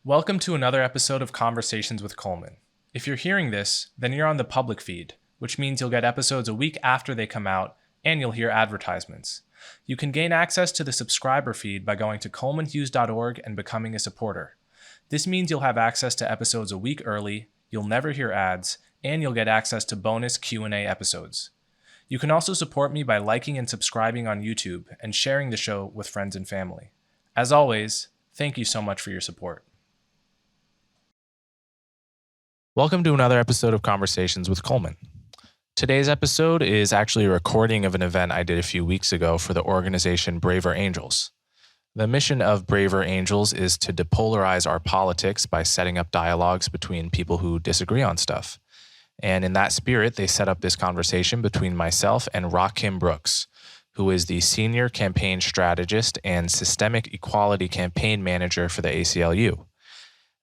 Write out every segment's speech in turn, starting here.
Welcome to another episode of Conversations with Coleman. If you're hearing this, then you're on the public feed, which means you'll get episodes a week after they come out, and you'll hear advertisements. You can gain access to the subscriber feed by going to colemanhughes.org and becoming a supporter. This means you'll have access to episodes a week early, you'll never hear ads, and you'll get access to bonus Q&A episodes. You can also support me by liking and subscribing on YouTube and sharing the show with friends and family. As always, thank you so much for your support. Welcome to another episode of Conversations with Coleman. Today's episode is actually a recording of an event I did a few weeks ago for the organization Braver Angels. The mission of Braver Angels is to depolarize our politics by setting up dialogues between people who disagree on stuff. And in that spirit, they set up this conversation between myself and Rakim Brooks, who is the Senior Campaign Strategist and Systemic Equality Campaign Manager for the ACLU.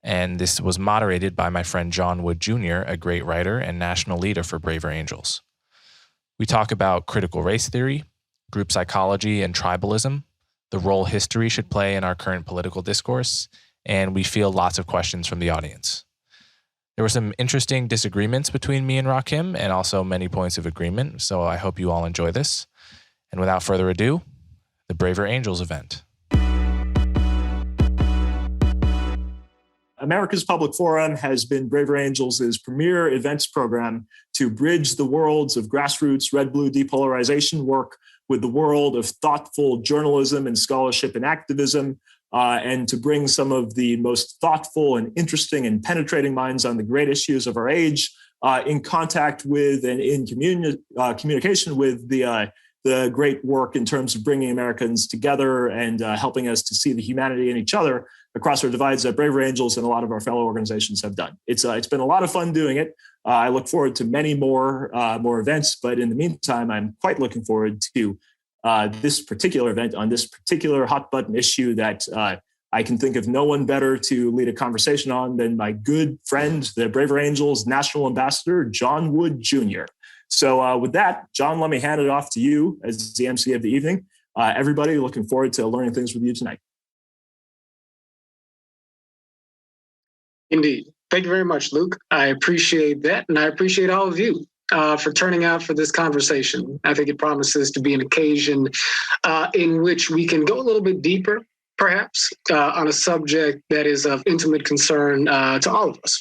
And this was moderated by my friend John Wood Jr., a great writer and national leader for Braver Angels. We talk about critical race theory, group psychology and tribalism, the role history should play in our current political discourse, and we field lots of questions from the audience. There were some interesting disagreements between me and Rakim, and also many points of agreement, so I hope you all enjoy this. And without further ado, the Braver Angels event. America's Public Forum has been Braver Angels' premier events program to bridge the worlds of grassroots red-blue depolarization work with the world of thoughtful journalism and scholarship and activism, and to bring some of the most thoughtful and interesting and penetrating minds on the great issues of our age in contact with and in communication with the great work in terms of bringing Americans together and helping us to see the humanity in each other across our divides that Braver Angels and a lot of our fellow organizations have done. It's been a lot of fun doing it. I look forward to many more events, but in the meantime, I'm quite looking forward to this particular event on this particular hot button issue that I can think of no one better to lead a conversation on than my good friend, the Braver Angels National Ambassador, John Wood Jr. So with that, John, let me hand it off to you as the MC of the evening. Everybody, looking forward to learning things with you tonight. Indeed. Thank you very much, Luke. I appreciate that, and I appreciate all of you for turning out for this conversation. I think it promises to be an occasion in which we can go a little bit deeper, perhaps, on a subject that is of intimate concern to all of us.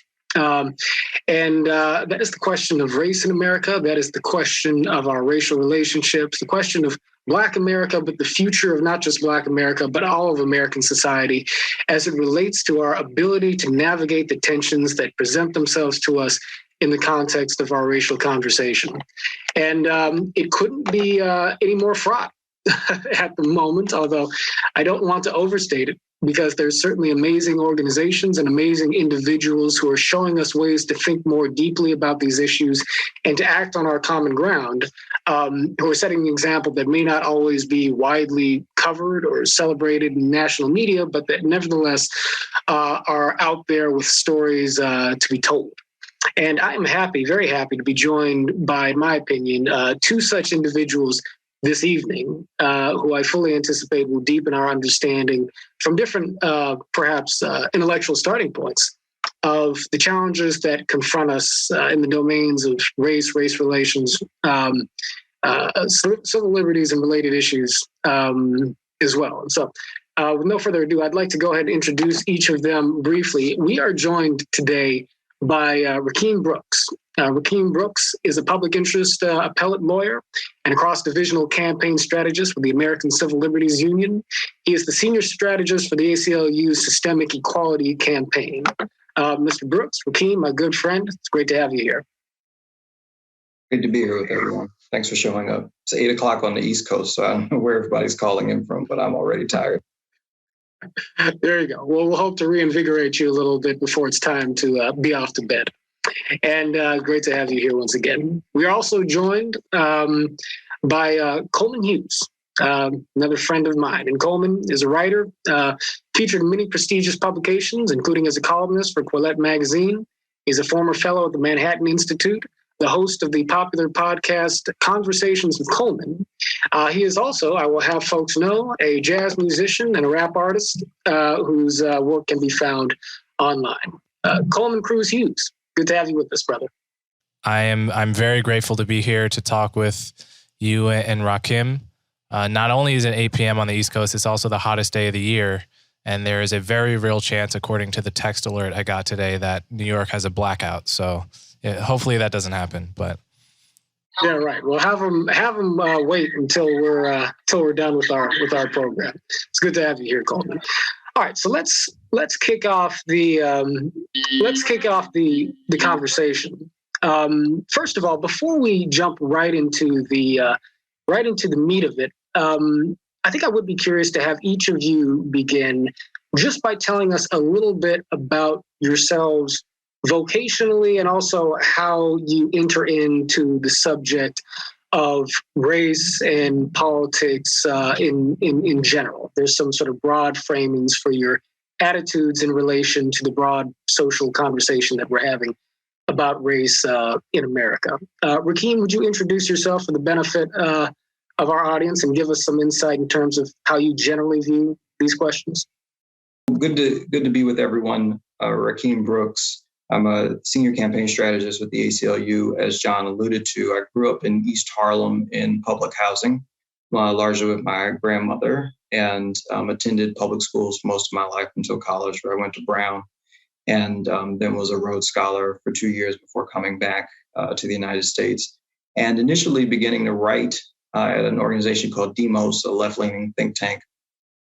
And that is the question of race in America. That is the question of our racial relationships, the question of Black America, but the future of not just Black America, but all of American society as it relates to our ability to navigate the tensions that present themselves to us in the context of our racial conversation. And it couldn't be any more fraught at the moment, although I don't want to overstate it, because there's certainly amazing organizations and amazing individuals who are showing us ways to think more deeply about these issues and to act on our common ground, who are setting an example that may not always be widely covered or celebrated in national media, but that nevertheless are out there with stories to be told. And I am happy, very happy to be joined by, in my opinion, two such individuals this evening, who I fully anticipate will deepen our understanding from different, perhaps, intellectual starting points of the challenges that confront us in the domains of race relations, civil liberties, and related issues as well. And so, with no further ado, I'd like to go ahead and introduce each of them briefly. We are joined today by Rakim Brooks. Rakim Brooks is a public interest appellate lawyer and a cross-divisional campaign strategist with the American Civil Liberties Union. He is the senior strategist for the ACLU's Systemic Equality Campaign. Mr. Brooks, Rakim, my good friend, it's great to have you here. Good to be here with everyone. Thanks for showing up. It's 8 o'clock on the East Coast, so I don't know where everybody's calling in from, but I'm already tired. There you go. Well, we'll hope to reinvigorate you a little bit before it's time to be off to bed. And great to have you here once again. We are also joined by Coleman Hughes, another friend of mine. And Coleman is a writer, featured in many prestigious publications, including as a columnist for Quillette magazine. He's a former fellow at the Manhattan Institute, the host of the popular podcast Conversations with Coleman. He is also, I will have folks know, a jazz musician and a rap artist whose work can be found online. Coleman Hughes, good to have you with us, brother. I'm very grateful to be here to talk with you and Rakim. Not only is it 8 p.m. on the East Coast, it's also the hottest day of the year. And there is a very real chance, according to the text alert I got today, that New York has a blackout. So yeah, hopefully that doesn't happen. But yeah, right. Well, have them wait until we're done with our program. It's good to have you here, Coleman. All right, so let's kick off the conversation. First of all, before we jump right into the meat of it, I think I would be curious to have each of you begin just by telling us a little bit about yourselves vocationally and also how you enter into the subject of race and politics in general. There's some sort of broad framings for your attitudes in relation to the broad social conversation that we're having about race in America. Rakim, would you introduce yourself for the benefit of our audience and give us some insight in terms of how you generally view these questions? Good to be with everyone. Rakim Brooks. I'm a senior campaign strategist with the ACLU. As John alluded to, I grew up in East Harlem in public housing, largely with my grandmother, and attended public schools for most of my life until college, where I went to Brown, and then was a Rhodes Scholar for 2 years before coming back to the United States. And initially beginning to write at an organization called Demos, a left-leaning think tank,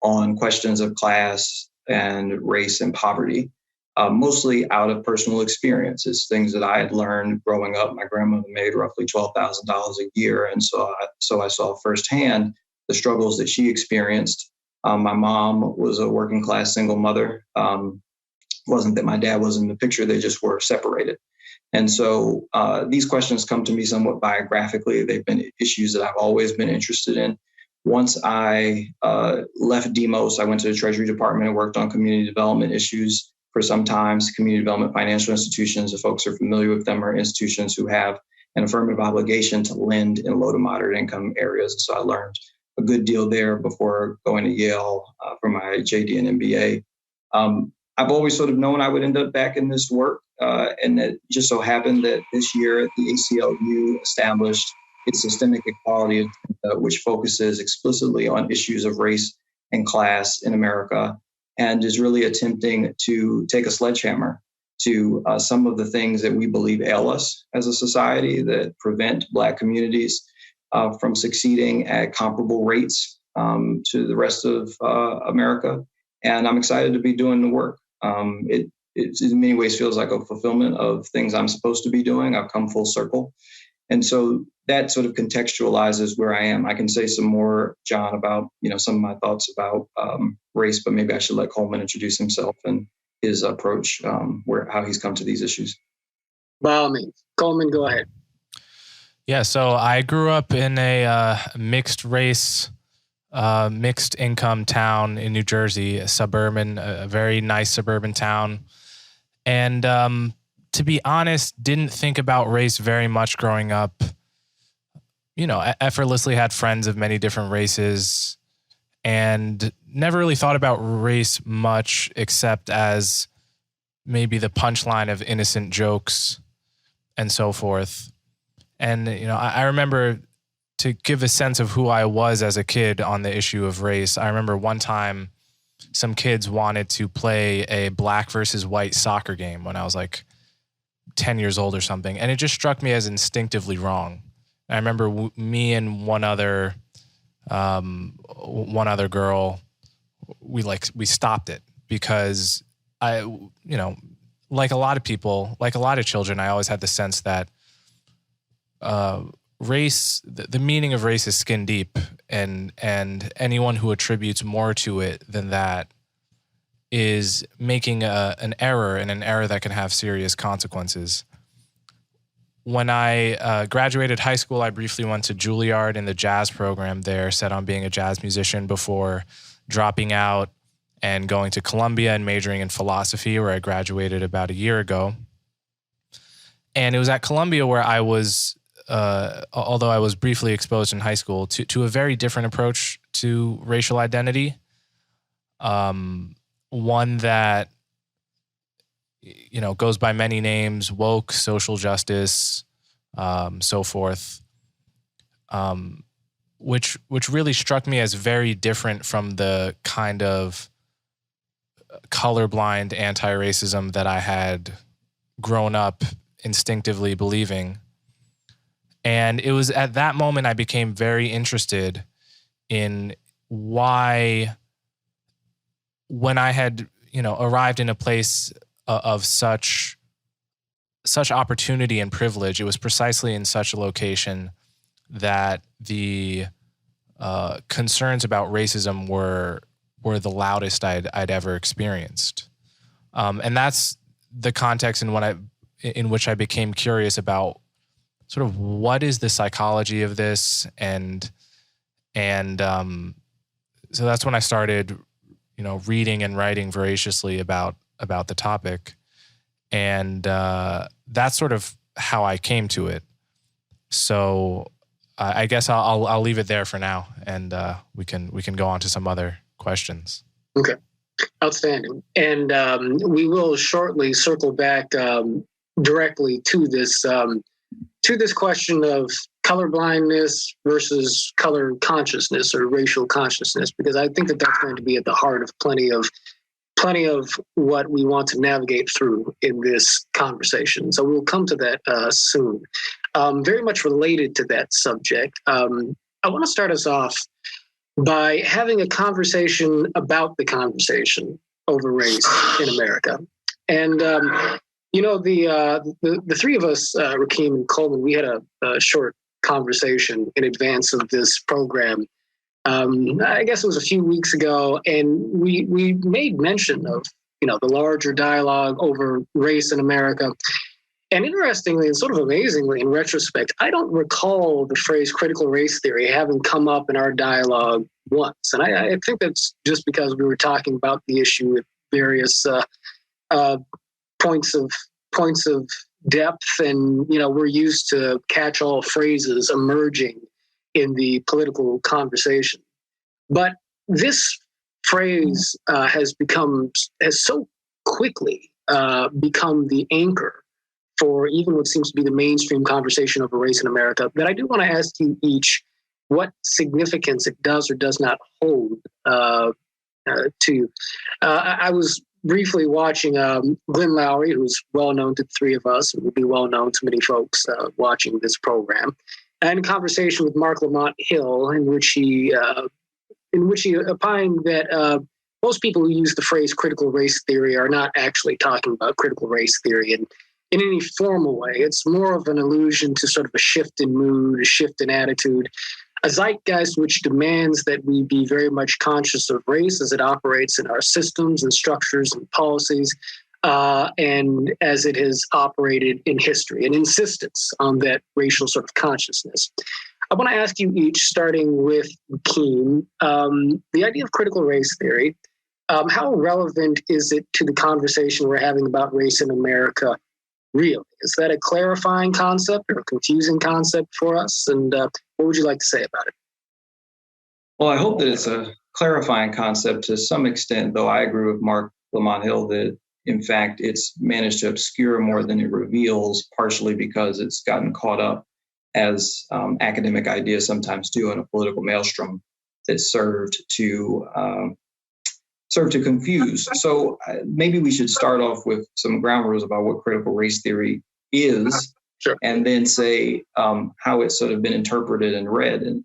on questions of class and race and poverty. Mostly out of personal experiences, things that I had learned growing up. My grandmother made roughly $12,000 a year. And so I saw firsthand the struggles that she experienced. My mom was a working class single mother. Wasn't that my dad was in the picture, they just were separated. And so these questions come to me somewhat biographically. They've been issues that I've always been interested in. Once I left Demos, I went to the Treasury Department and worked on community development issues. For sometimes community development financial institutions, if folks are familiar with them, are institutions who have an affirmative obligation to lend in low to moderate income areas. So I learned a good deal there before going to Yale for my JD and MBA. I've always sort of known I would end up back in this work, and it just so happened that this year the ACLU established its Systemic Equality Agenda, which focuses explicitly on issues of race and class in America, and is really attempting to take a sledgehammer to some of the things that we believe ail us as a society that prevent Black communities from succeeding at comparable rates to the rest of America. And I'm excited to be doing the work. It in many ways feels like a fulfillment of things I'm supposed to be doing. I've come full circle. And so that sort of contextualizes where I am. I can say some more, John, about some of my thoughts about race, but maybe I should let Coleman introduce himself and his approach, how he's come to these issues. By all means, Coleman, go ahead. Yeah, so I grew up in a mixed race, mixed income town in New Jersey, a very nice suburban town, and to be honest, didn't think about race very much growing up. Effortlessly had friends of many different races and never really thought about race much except as maybe the punchline of innocent jokes and so forth. And, I remember, to give a sense of who I was as a kid on the issue of race, I remember one time some kids wanted to play a black versus white soccer game when I was like 10 years old or something. And it just struck me as instinctively wrong. I remember me and one other girl, we stopped it because like a lot of people, like a lot of children, I always had the sense that race, the meaning of race is skin deep, and anyone who attributes more to it than that is making an error, and an error that can have serious consequences. When I graduated high school, I briefly went to Juilliard in the jazz program there, set on being a jazz musician before dropping out and going to Columbia and majoring in philosophy, where I graduated about a year ago. And it was at Columbia where I was, although I was briefly exposed in high school, to a very different approach to racial identity. One that goes by many names: woke, social justice, so forth. Which really struck me as very different from the kind of colorblind anti-racism that I had grown up instinctively believing. And it was at that moment I became very interested in why, when I had, arrived in a place of such opportunity and privilege, it was precisely in such a location that the concerns about racism were the loudest I'd ever experienced, and that's the context in which I became curious about sort of what is the psychology of this, and so that's when I started, reading and writing voraciously about the topic, and that's sort of how I came to it. So I guess I'll leave it there for now, and we can go on to some other questions. Okay, outstanding. And we will shortly circle back directly to this question of color blindness versus color consciousness or racial consciousness, because I think that that's going to be at the heart of plenty of what we want to navigate through in this conversation. So we'll come to that soon. Very much related to that subject, I want to start us off by having a conversation about the conversation over race in America. And, the three of us, Rakim and Coleman, we had a short conversation in advance of this program. I guess it was a few weeks ago, and we made mention of, the larger dialogue over race in America. And interestingly, and sort of amazingly in retrospect, I don't recall the phrase critical race theory having come up in our dialogue once. And I think that's just because we were talking about the issue with various points of depth, and we're used to catch-all phrases emerging in the political conversation. But this phrase has so quickly become the anchor for even what seems to be the mainstream conversation over race in America, that I do want to ask you each what significance it does or does not hold to you. I was briefly watching Glenn Lowry, who's well known to the three of us and will be well known to many folks watching this program, and a conversation with Mark Lamont Hill, in which he opined that most people who use the phrase critical race theory are not actually talking about critical race theory in any formal way. It's more of an allusion to sort of a shift in mood, a shift in attitude, a zeitgeist which demands that we be very much conscious of race as it operates in our systems and structures and policies, and as it has operated in history, an insistence on that racial sort of consciousness. I want to ask you each, starting with Keem, the idea of critical race theory, how relevant is it to the conversation we're having about race in America? Really? Is that a clarifying concept or a confusing concept for us? And what would you like to say about it? Well, I hope that it's a clarifying concept to some extent, though I agree with Mark Lamont Hill that, in fact, it's managed to obscure more than it reveals, partially because it's gotten caught up, as academic ideas sometimes do, in a political maelstrom that served to confuse. So maybe we should start off with some ground rules about what critical race theory is, sure, and then say how it's sort of been interpreted and read. And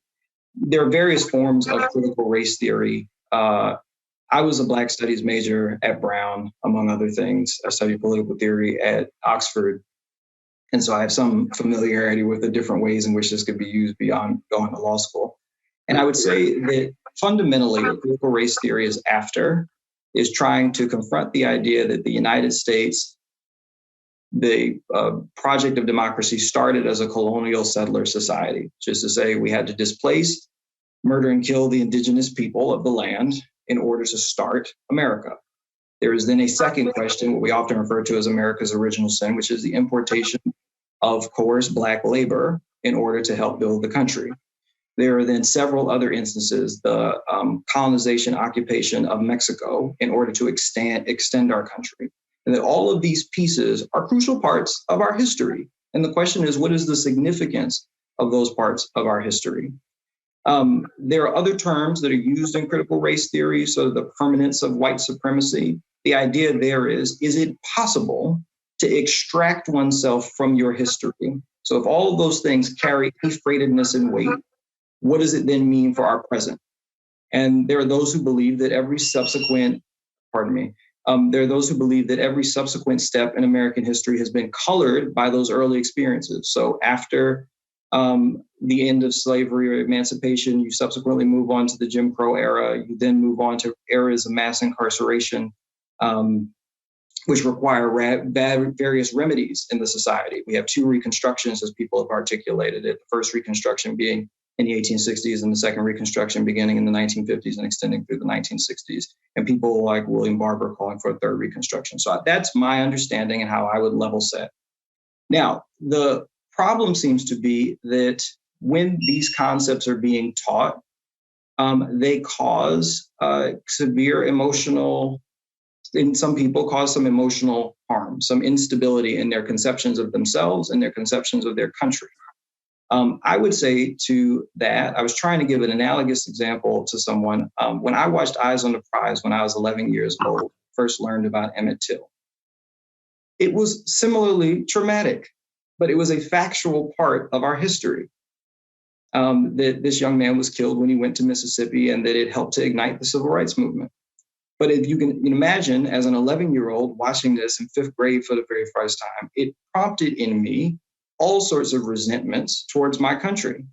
there are various forms of critical race theory. I was a Black Studies major at Brown, among other things. I studied political theory at Oxford. And so I have some familiarity with the different ways in which this could be used beyond going to law school. And I would say that fundamentally, what critical race theory is after is trying to confront the idea that the United States, the project of democracy, started as a colonial settler society, just to say we had to displace, murder, and kill the indigenous people of the land in order to start America. There is then a second question, what we often refer to as America's original sin, which is the importation of coerced Black labor in order to help build the country. There are then several other instances, the colonization, occupation of Mexico in order to extend our country. and that all of these pieces are crucial parts of our history. And the question is, what is the significance of those parts of our history? There are other terms that are used in critical race theory, so the permanence of white supremacy. The idea there is it possible to extract oneself from your history? So if all of those things carry any freightedness and weight, what does it then mean for our present? And there are those who believe that every subsequent, there are those who believe that every subsequent step in American history has been colored by those early experiences. So after the end of slavery or emancipation, you subsequently move on to the Jim Crow era. You then move on to eras of mass incarceration, which require various remedies in the society. We have two reconstructions, as people have articulated it. The first reconstruction being in the 1860s, and the second reconstruction beginning in the 1950s and extending through the 1960s. And people like William Barber calling for a third reconstruction. So that's my understanding and how I would level set. Now, the problem seems to be that when these concepts are being taught, they cause severe emotional, in some people, cause some emotional harm, some instability in their conceptions of themselves and their conceptions of their country. I would say to that, I was trying to give an analogous example to someone. When I watched Eyes on the Prize when I was 11 years old, first learned about Emmett Till. It was similarly traumatic, but it was a factual part of our history. That this young man was killed when he went to Mississippi and that it helped to ignite the civil rights movement. But if you can imagine, as an 11-year-old watching this in fifth grade for the very first time, it prompted in me all sorts of resentments towards my country.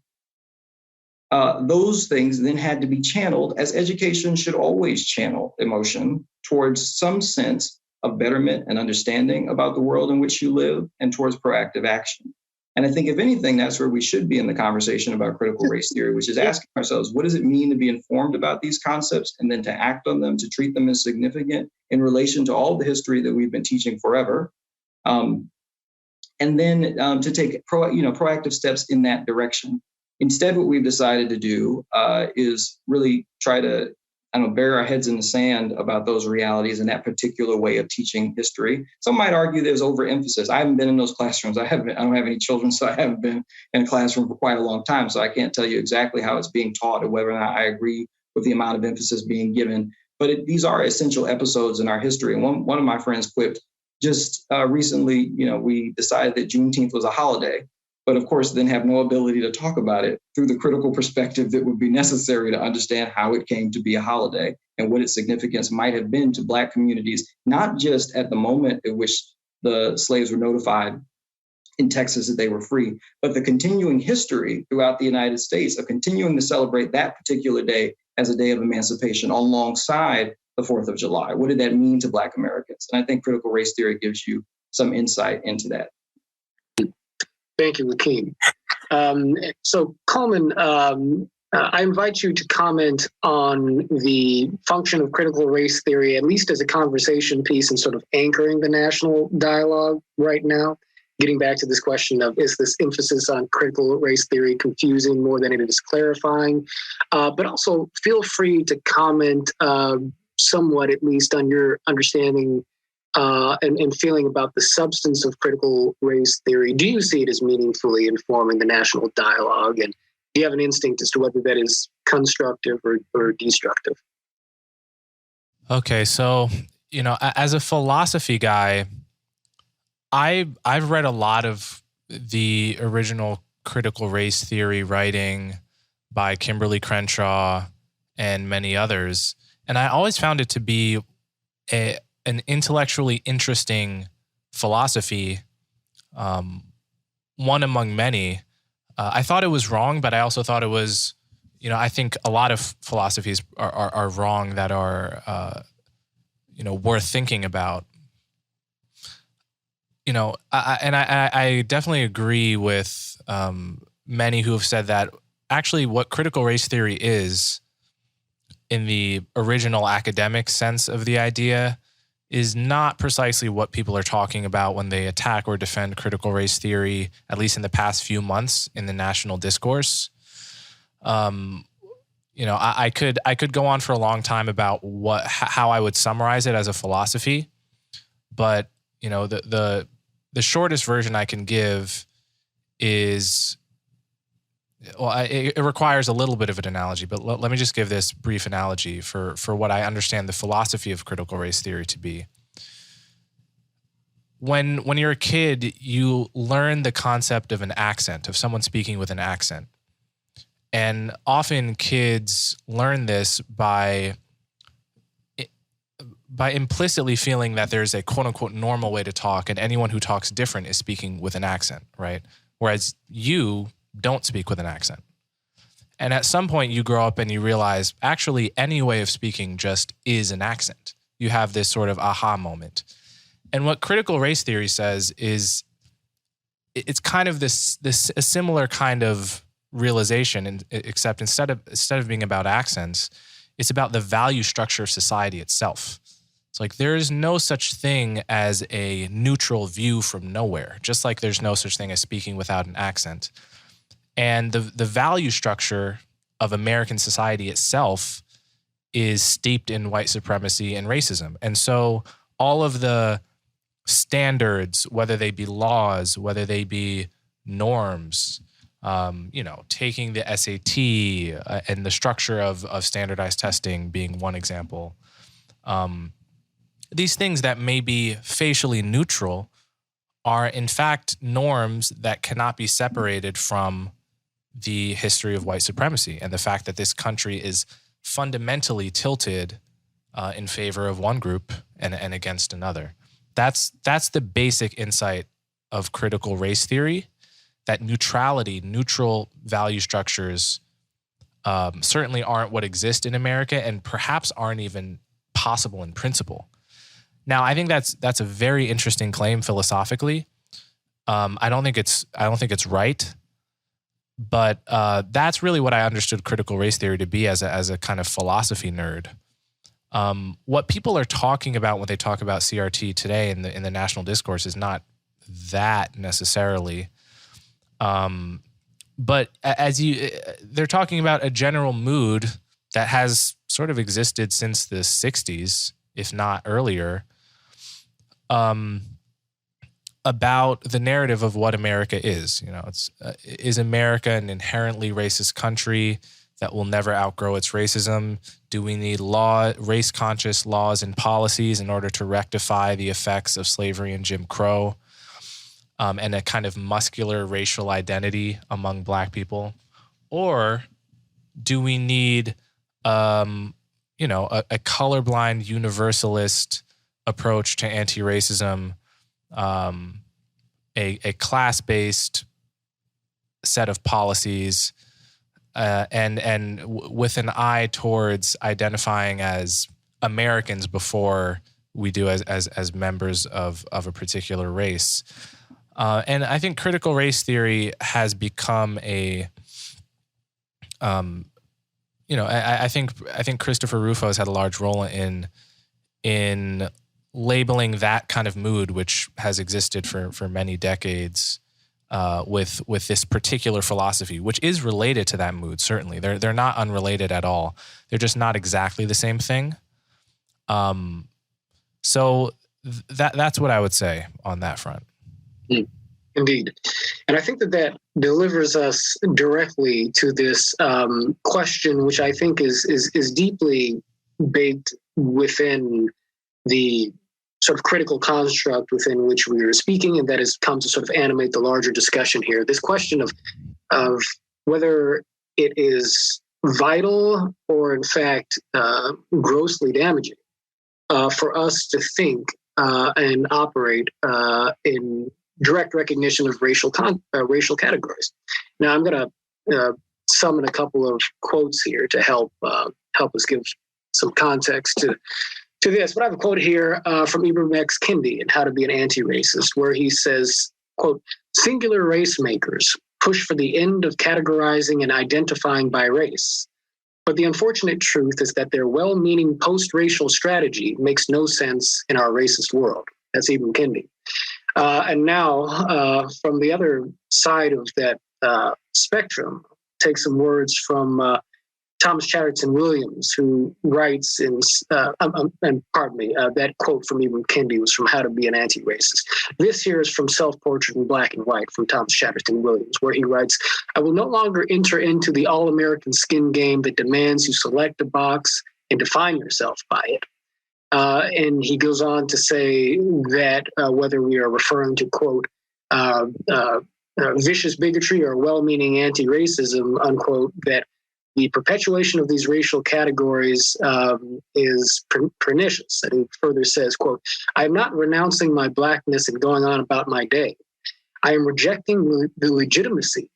Those things then had to be channeled, as education should always channel emotion, towards some sense of betterment and understanding about the world in which you live and towards proactive action. And I think, if anything, that's where we should be in the conversation about critical race theory, which is asking ourselves, what does it mean to be informed about these concepts and then to act on them, to treat them as significant in relation to all the history that we've been teaching forever? And then to take proactive steps in that direction. Instead, what we've decided to do is really try to bury our heads in the sand about those realities and that particular way of teaching history. Some might argue there's overemphasis. I haven't been in those classrooms. I don't have any children, so I haven't been in a classroom for quite a long time. So I can't tell you exactly how it's being taught or whether or not I agree with the amount of emphasis being given. But these are essential episodes in our history. And one of my friends quipped, just recently, we decided that Juneteenth was a holiday, but of course then have no ability to talk about it through the critical perspective that would be necessary to understand how it came to be a holiday and what its significance might have been to Black communities, not just at the moment at which the slaves were notified in Texas that they were free, but the continuing history throughout the United States of continuing to celebrate that particular day as a day of emancipation alongside the 4th of July. What did that mean to Black Americans? And I think critical race theory gives you some insight into that. Thank you, Rakim. So Coleman, I invite you to comment on the function of critical race theory, at least as a conversation piece and sort of anchoring the national dialogue right now. Getting back to this question of, is this emphasis on critical race theory confusing more than it is clarifying? But also feel free to comment somewhat, at least, on your understanding and feeling about the substance of critical race theory. Do you see it as meaningfully informing the national dialogue? And do you have an instinct as to whether that is constructive or destructive? Okay, so, as a philosophy guy, I've read a lot of the original critical race theory writing by Kimberly Crenshaw and many others, and I always found it to be an intellectually interesting philosophy, one among many. I thought it was wrong, but I also thought it was, I think a lot of philosophies are wrong that are, worth thinking about. I definitely agree with many who have said that actually what critical race theory is, in the original academic sense of the idea, is not precisely what people are talking about when they attack or defend critical race theory, at least in the past few months in the national discourse. I could go on for a long time about how I would summarize it as a philosophy, but the shortest version I can give is, it requires a little bit of an analogy, but let me just give this brief analogy for what I understand the philosophy of critical race theory to be. When you're a kid, you learn the concept of an accent, of someone speaking with an accent. And often kids learn this by implicitly feeling that there's a quote unquote normal way to talk, and anyone who talks different is speaking with an accent, right? Whereas you don't speak with an accent. And at some point you grow up and you realize actually any way of speaking just is an accent. You have this sort of aha moment. And what critical race theory says is it's kind of a similar kind of realization, except instead of being about accents, it's about the value structure of society itself. It's like there is no such thing as a neutral view from nowhere, just like there's no such thing as speaking without an accent. And the value structure of American society itself is steeped in white supremacy and racism. And so all of the standards, whether they be laws, whether they be norms, taking the SAT and the structure of standardized testing being one example. These things that may be facially neutral are in fact norms that cannot be separated from the history of white supremacy and the fact that this country is fundamentally tilted in favor of one group and against another. That's the basic insight of critical race theory, that neutral value structures certainly aren't what exist in America and perhaps aren't even possible in principle. Now, I think that's a very interesting claim philosophically. I don't think it's right, but that's really what I understood critical race theory to be as a kind of philosophy nerd. What people are talking about when they talk about CRT today in the national discourse is not that necessarily. But they're talking about a general mood that has sort of existed since the 60s, if not earlier, about the narrative of what America is. Is America an inherently racist country that will never outgrow its racism? Do we need race-conscious laws and policies in order to rectify the effects of slavery and Jim Crow? And a kind of muscular racial identity among Black people? Or do we need, a colorblind universalist approach to anti-racism, a class-based set of policies, and with an eye towards identifying as Americans before we do as members of a particular race? And I think critical race theory has become I think Christopher Rufo has had a large role in labeling that kind of mood, which has existed for many decades, with this particular philosophy, which is related to that mood. Certainly, they're not unrelated at all. They're just not exactly the same thing. So that's what I would say on that front. Indeed. And I think that delivers us directly to this question, which I think is deeply baked within the sort of critical construct within which we are speaking, and that has come to sort of animate the larger discussion here. This question of whether it is vital or, in fact, grossly damaging for us to think and operate in direct recognition of racial categories. Now, I'm going to summon a couple of quotes here to help us give some context to this. But I have a quote here from Ibram X. Kendi in How to Be an Anti-Racist, where he says, quote, "Singular race makers push for the end of categorizing and identifying by race. But the unfortunate truth is that their well-meaning post-racial strategy makes no sense in our racist world." That's Ibram Kendi. And now, from the other side of that spectrum, take some words from Thomas Chatterton Williams, who writes in, that quote from Ibram Kendi was from How to Be an Anti-Racist. This here is from Self-Portrait in Black and White from Thomas Chatterton Williams, where he writes, I will no longer enter into the all-American skin game that demands you select a box and define yourself by it. And he goes on to say that whether we are referring to, quote, vicious bigotry or well-meaning anti-racism, unquote, that the perpetuation of these racial categories is pernicious. And he further says, quote, I am not renouncing my Blackness and going on about my day. I am rejecting the legitimacy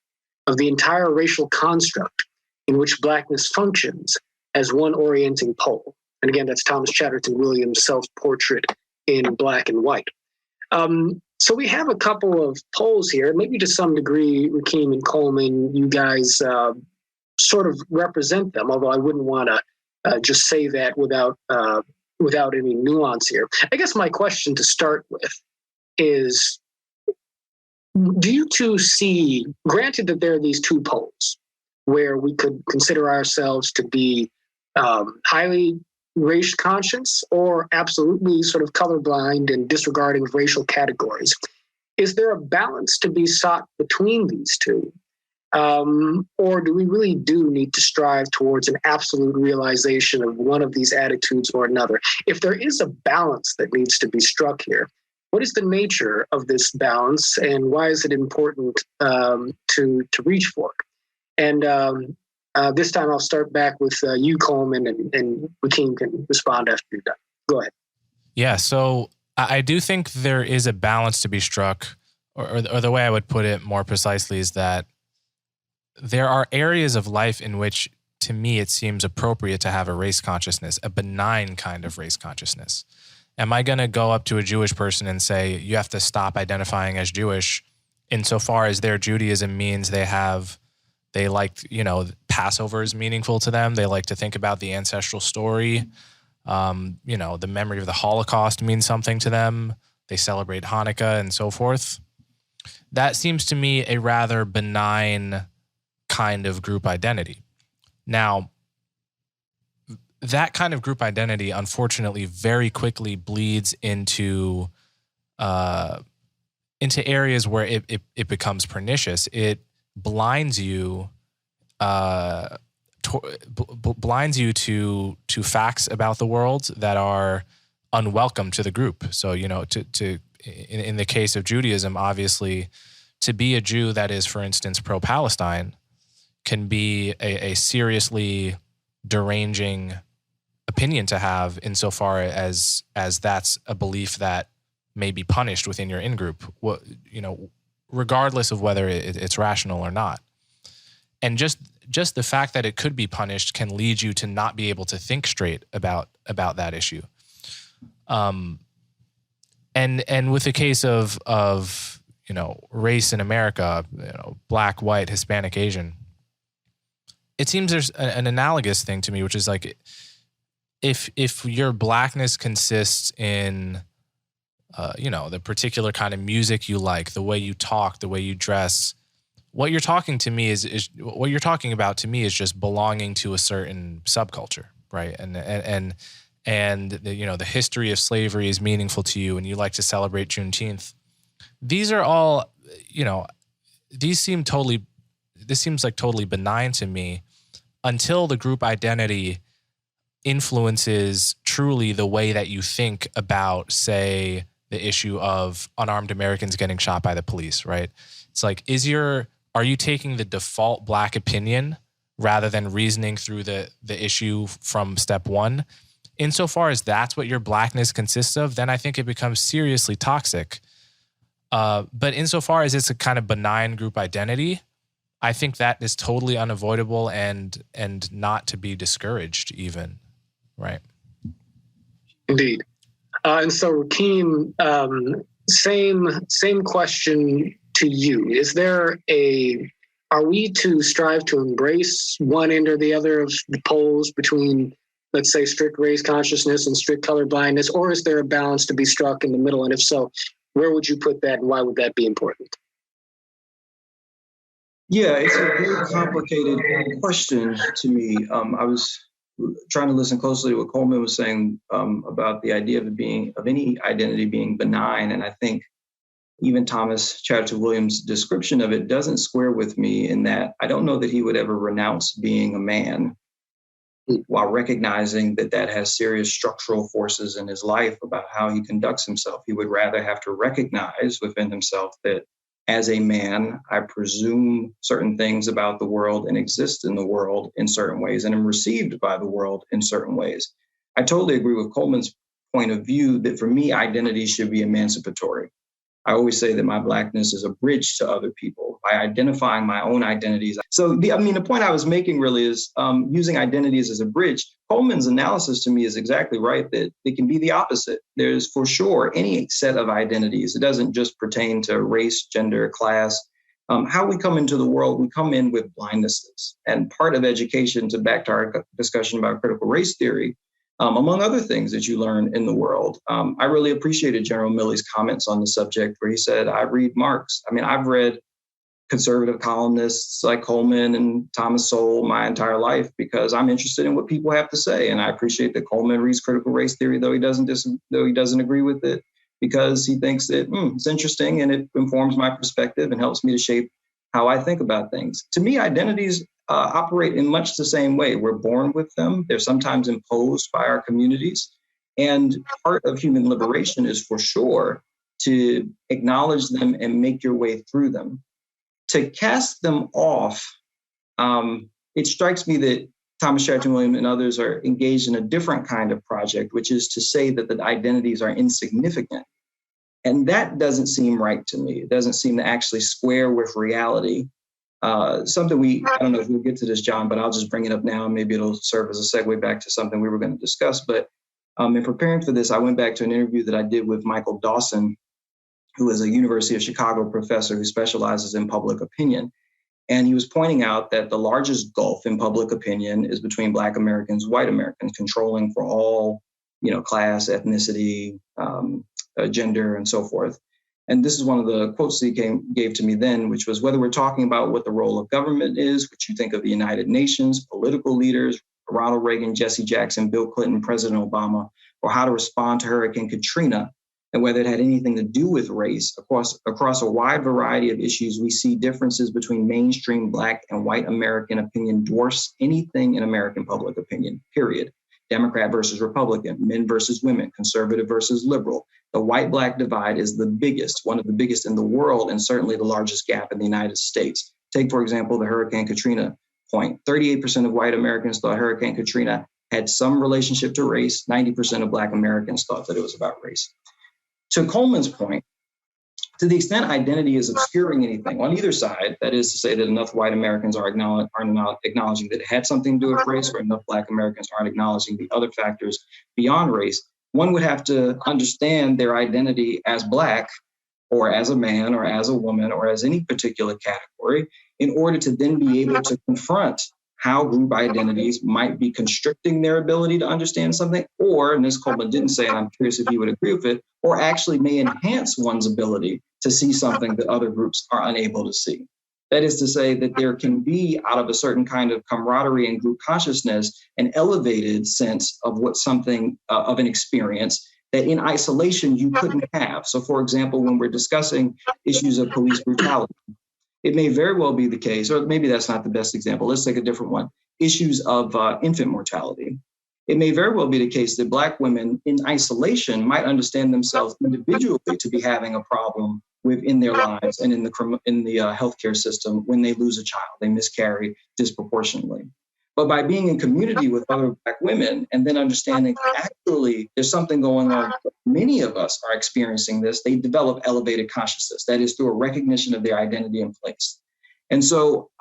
of the entire racial construct in which Blackness functions as one orienting pole. And again, that's Thomas Chatterton Williams' Self-Portrait in Black and White. So we have a couple of polls here, maybe to some degree, Rakim and Coleman, you guys sort of represent them, although I wouldn't want to just say that without any nuance here. I guess my question to start with is, do you two see, granted that there are these two poles where we could consider ourselves to be highly race conscious or absolutely sort of colorblind and disregarding of racial categories, is there a balance to be sought between these two? Or do we really do need to strive towards an absolute realization of one of these attitudes or another? If there is a balance that needs to be struck here, what is the nature of this balance and why is it important to reach for it? And this time I'll start back with you, Coleman, and Rakim can respond after you're done. Go ahead. Yeah, so I do think there is a balance to be struck, or the way I would put it more precisely is that there are areas of life in which, to me, it seems appropriate to have a race consciousness, a benign kind of race consciousness. Am I going to go up to a Jewish person and say, you have to stop identifying as Jewish insofar as their Judaism means they like, Passover is meaningful to them. They like to think about the ancestral story. The memory of the Holocaust means something to them. They celebrate Hanukkah and so forth. That seems to me a rather benign kind of group identity. Now, that kind of group identity, unfortunately, very quickly bleeds into areas where it becomes pernicious. It blinds you, blinds you to facts about the world that are unwelcome to the group. So, in the case of Judaism, obviously, to be a Jew that is, for instance, pro-Palestine can be a seriously deranging opinion to have insofar as that's a belief that may be punished within your in-group, regardless of whether it's rational or not. And just the fact that it could be punished can lead you to not be able to think straight about that issue. And with the case of race in America, black, white, Hispanic, Asian, it seems there's an analogous thing to me, which is like, if your blackness consists in, the particular kind of music you like, the way you talk, the way you dress, what you're talking about to me is just belonging to a certain subculture, right? And the history of slavery is meaningful to you, and you like to celebrate Juneteenth. These are all, this seems like totally benign to me until the group identity influences truly the way that you think about, say, the issue of unarmed Americans getting shot by the police, right? It's like, are you taking the default black opinion rather than reasoning through the issue from step one? Insofar as that's what your blackness consists of, then I think it becomes seriously toxic. But insofar as it's a kind of benign group identity, I think that is totally unavoidable and not to be discouraged even, right? Indeed. And so, Rakim, same question to you. Are we to strive to embrace one end or the other of the poles between, let's say, strict race consciousness and strict color blindness, or is there a balance to be struck in the middle? And if so, where would you put that and why would that be important? Yeah, it's a very complicated question to me. I was trying to listen closely to what Coleman was saying about the idea of any identity being benign, and I think even Thomas Chatterton Williams' description of it doesn't square with me in that I don't know that he would ever renounce being a man while recognizing that that has serious structural forces in his life about how he conducts himself. He would rather have to recognize within himself that as a man, I presume certain things about the world and exist in the world in certain ways and am received by the world in certain ways. I totally agree with Coleman's point of view that for me, identity should be emancipatory. I always say that my Blackness is a bridge to other people by identifying my own identities. So, the point I was making really is using identities as a bridge. Coleman's analysis to me is exactly right, that it can be the opposite. There's for sure any set of identities. It doesn't just pertain to race, gender, class. How we come into the world, we come in with blindnesses. And part of education, to back to our discussion about critical race theory, among other things that you learn in the world. I really appreciated General Milley's comments on the subject where he said, I read Marx. I mean, I've read conservative columnists like Coleman and Thomas Sowell my entire life because I'm interested in what people have to say. And I appreciate that Coleman reads critical race theory, though he doesn't agree with it, because he thinks that it's interesting and it informs my perspective and helps me to shape how I think about things. To me, identities operate in much the same way. We're born with them. They're sometimes imposed by our communities. And part of human liberation is for sure to acknowledge them and make your way through them. To cast them off, it strikes me that Thomas Chatterton Williams and others are engaged in a different kind of project, which is to say that the identities are insignificant. And that doesn't seem right to me. It doesn't seem to actually square with reality. I don't know if we'll get to this, John, but I'll just bring it up now. Maybe it'll serve as a segue back to something we were going to discuss. But in preparing for this, I went back to an interview that I did with Michael Dawson, who is a University of Chicago professor who specializes in public opinion. And he was pointing out that the largest gulf in public opinion is between Black Americans, white Americans, controlling for all, class, ethnicity, gender, and so forth. And this is one of the quotes that he gave to me then, which was, whether we're talking about what the role of government is, which you think of the United Nations, political leaders, Ronald Reagan, Jesse Jackson, Bill Clinton, President Obama, or how to respond to Hurricane Katrina, and whether it had anything to do with race, across a wide variety of issues, we see differences between mainstream Black and white American opinion dwarfs anything in American public opinion, period. Democrat versus Republican, men versus women, conservative versus liberal. The white-Black divide is the biggest, one of the biggest in the world, and certainly the largest gap in the United States. Take, for example, the Hurricane Katrina point. 38% of white Americans thought Hurricane Katrina had some relationship to race. 90% of Black Americans thought that it was about race. To Coleman's point, to the extent identity is obscuring anything on either side, that is to say that enough white Americans aren't acknowledging that it had something to do with race, or enough Black Americans aren't acknowledging the other factors beyond race, one would have to understand their identity as Black, or as a man, or as a woman, or as any particular category, in order to then be able to confront how group identities might be constricting their ability to understand something, or, and this Coleman didn't say, and I'm curious if you would agree with it, or actually may enhance one's ability to see something that other groups are unable to see. That is to say that there can be, out of a certain kind of camaraderie and group consciousness, an elevated sense of what something of an experience that in isolation you couldn't have. So, for example, when we're discussing issues of police brutality, it may very well be the case, or maybe that's not the best example. Let's take a different one. Issues of infant mortality. It may very well be the case that Black women in isolation might understand themselves individually to be having a problem within their lives and in the healthcare system when they lose a child, they miscarry disproportionately. But by being in community with other Black women and then understanding actually there's something going on, many of us are experiencing this, they develop elevated consciousness. That is through a recognition of their identity and place. And so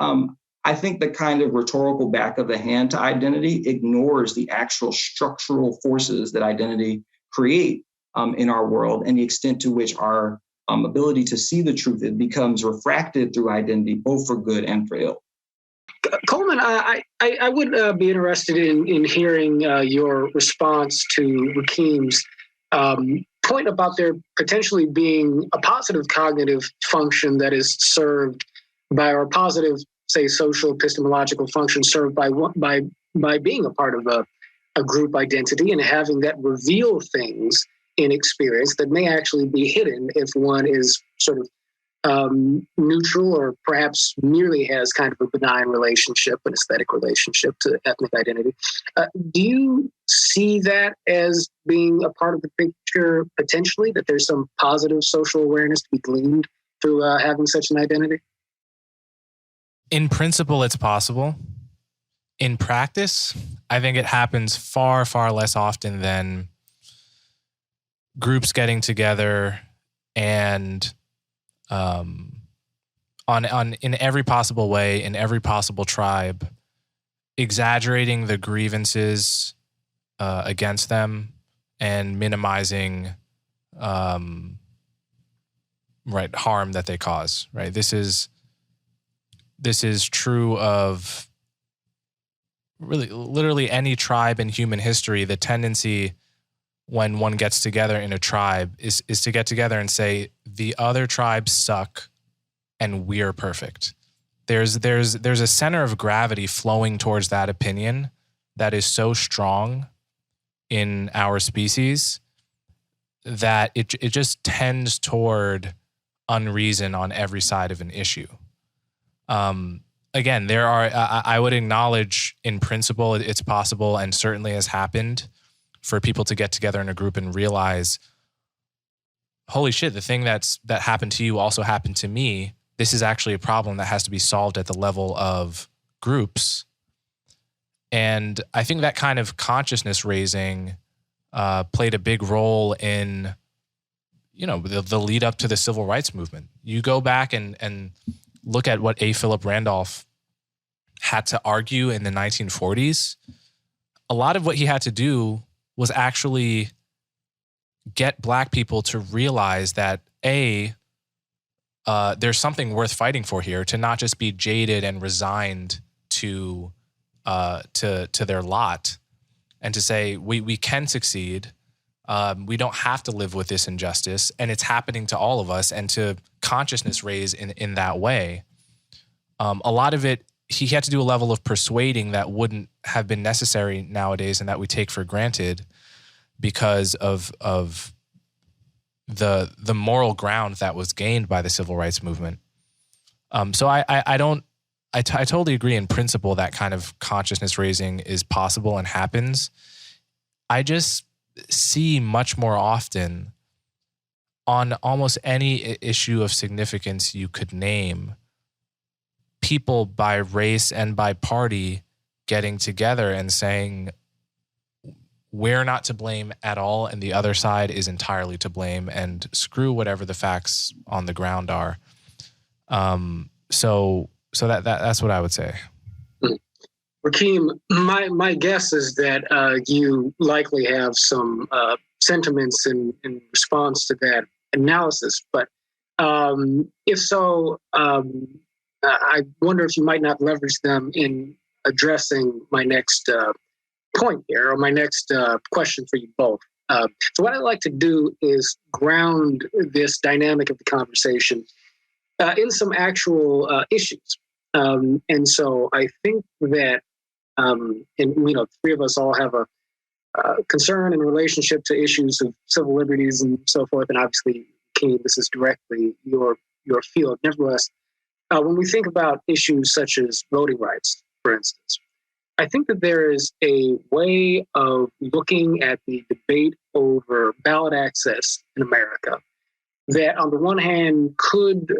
I think the kind of rhetorical back of the hand to identity ignores the actual structural forces that identity create in our world and the extent to which our ability to see the truth, it becomes refracted through identity, both for good and for ill. Coleman, I would be interested in hearing your response to Rakim's point about there potentially being a positive cognitive function that is served by our positive, say, social epistemological function served by being a part of a group identity and having that reveal things in experience that may actually be hidden if one is sort of neutral or perhaps merely has kind of a benign relationship, an aesthetic relationship to ethnic identity. Do you see that as being a part of the picture potentially, that there's some positive social awareness to be gleaned through having such an identity? In principle, it's possible. In practice, I think it happens far, far less often than groups getting together and in every possible way, in every possible tribe, exaggerating the grievances against them and minimizing harm that they cause. Right. This is true of really literally any tribe in human history. The tendency when one gets together in a tribe is to get together and say the other tribes suck and we're perfect. There's a center of gravity flowing towards that opinion that is so strong in our species that it just tends toward unreason on every side of an issue. Again, there are, I would acknowledge in principle it's possible and certainly has happened for people to get together in a group and realize, holy shit, the thing that happened to you also happened to me. This is actually a problem that has to be solved at the level of groups. And I think that kind of consciousness raising played a big role in, the lead up to the civil rights movement. You go back and look at what A. Philip Randolph had to argue in the 1940s. A lot of what he had to do was actually get Black people to realize that there's something worth fighting for here, to not just be jaded and resigned to their lot, and to say we can succeed. We don't have to live with this injustice, and it's happening to all of us, and to consciousness raise in that way. A lot of it, he had to do a level of persuading that wouldn't have been necessary nowadays and that we take for granted because of the moral ground that was gained by the civil rights movement. So I totally agree in principle that kind of consciousness raising is possible and happens. I just see much more often on almost any issue of significance you could name, people by race and by party getting together and saying, we're not to blame at all, and the other side is entirely to blame, and screw whatever the facts on the ground are. So that's what I would say. Rakim, my guess is that you likely have some sentiments in response to that analysis, but if so, I wonder if you might not leverage them in addressing my next point here, or my next question for you both. So what I'd like to do is ground this dynamic of the conversation in some actual issues. And so I think that, three of us all have a concern in relationship to issues of civil liberties and so forth. And obviously, Keen, this is directly your field. Nevertheless, when we think about issues such as voting rights, for instance, I think that there is a way of looking at the debate over ballot access in America that, on the one hand, could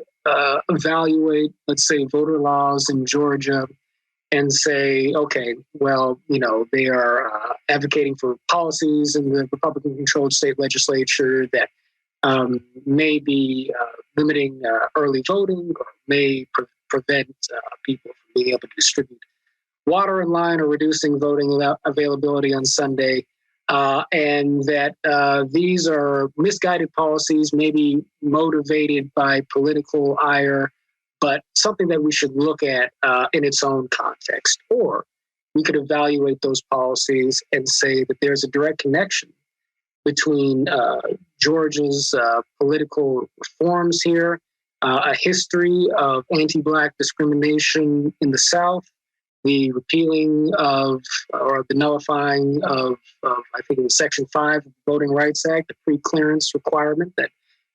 evaluate, let's say, voter laws in Georgia and say, okay, well, they are advocating for policies in the Republican-controlled state legislature that may be limiting early voting, or may prevent people from being able to distribute water in line, or reducing voting availability on Sunday, and that these are misguided policies, maybe motivated by political ire, but something that we should look at in its own context. Or we could evaluate those policies and say that there's a direct connection between Georgia's political reforms here a history of anti-Black discrimination in the South, the repealing of or the nullifying of I think it was Section 5 of the Voting Rights Act, the pre-clearance requirement that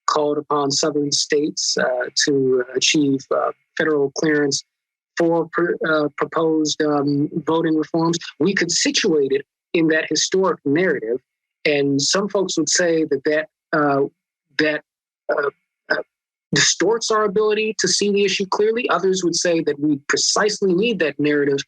called upon Southern states to achieve federal clearance for proposed voting reforms. We could situate it in that historic narrative, and some folks would say that distorts our ability to see the issue clearly. Others would say that we precisely need that narrative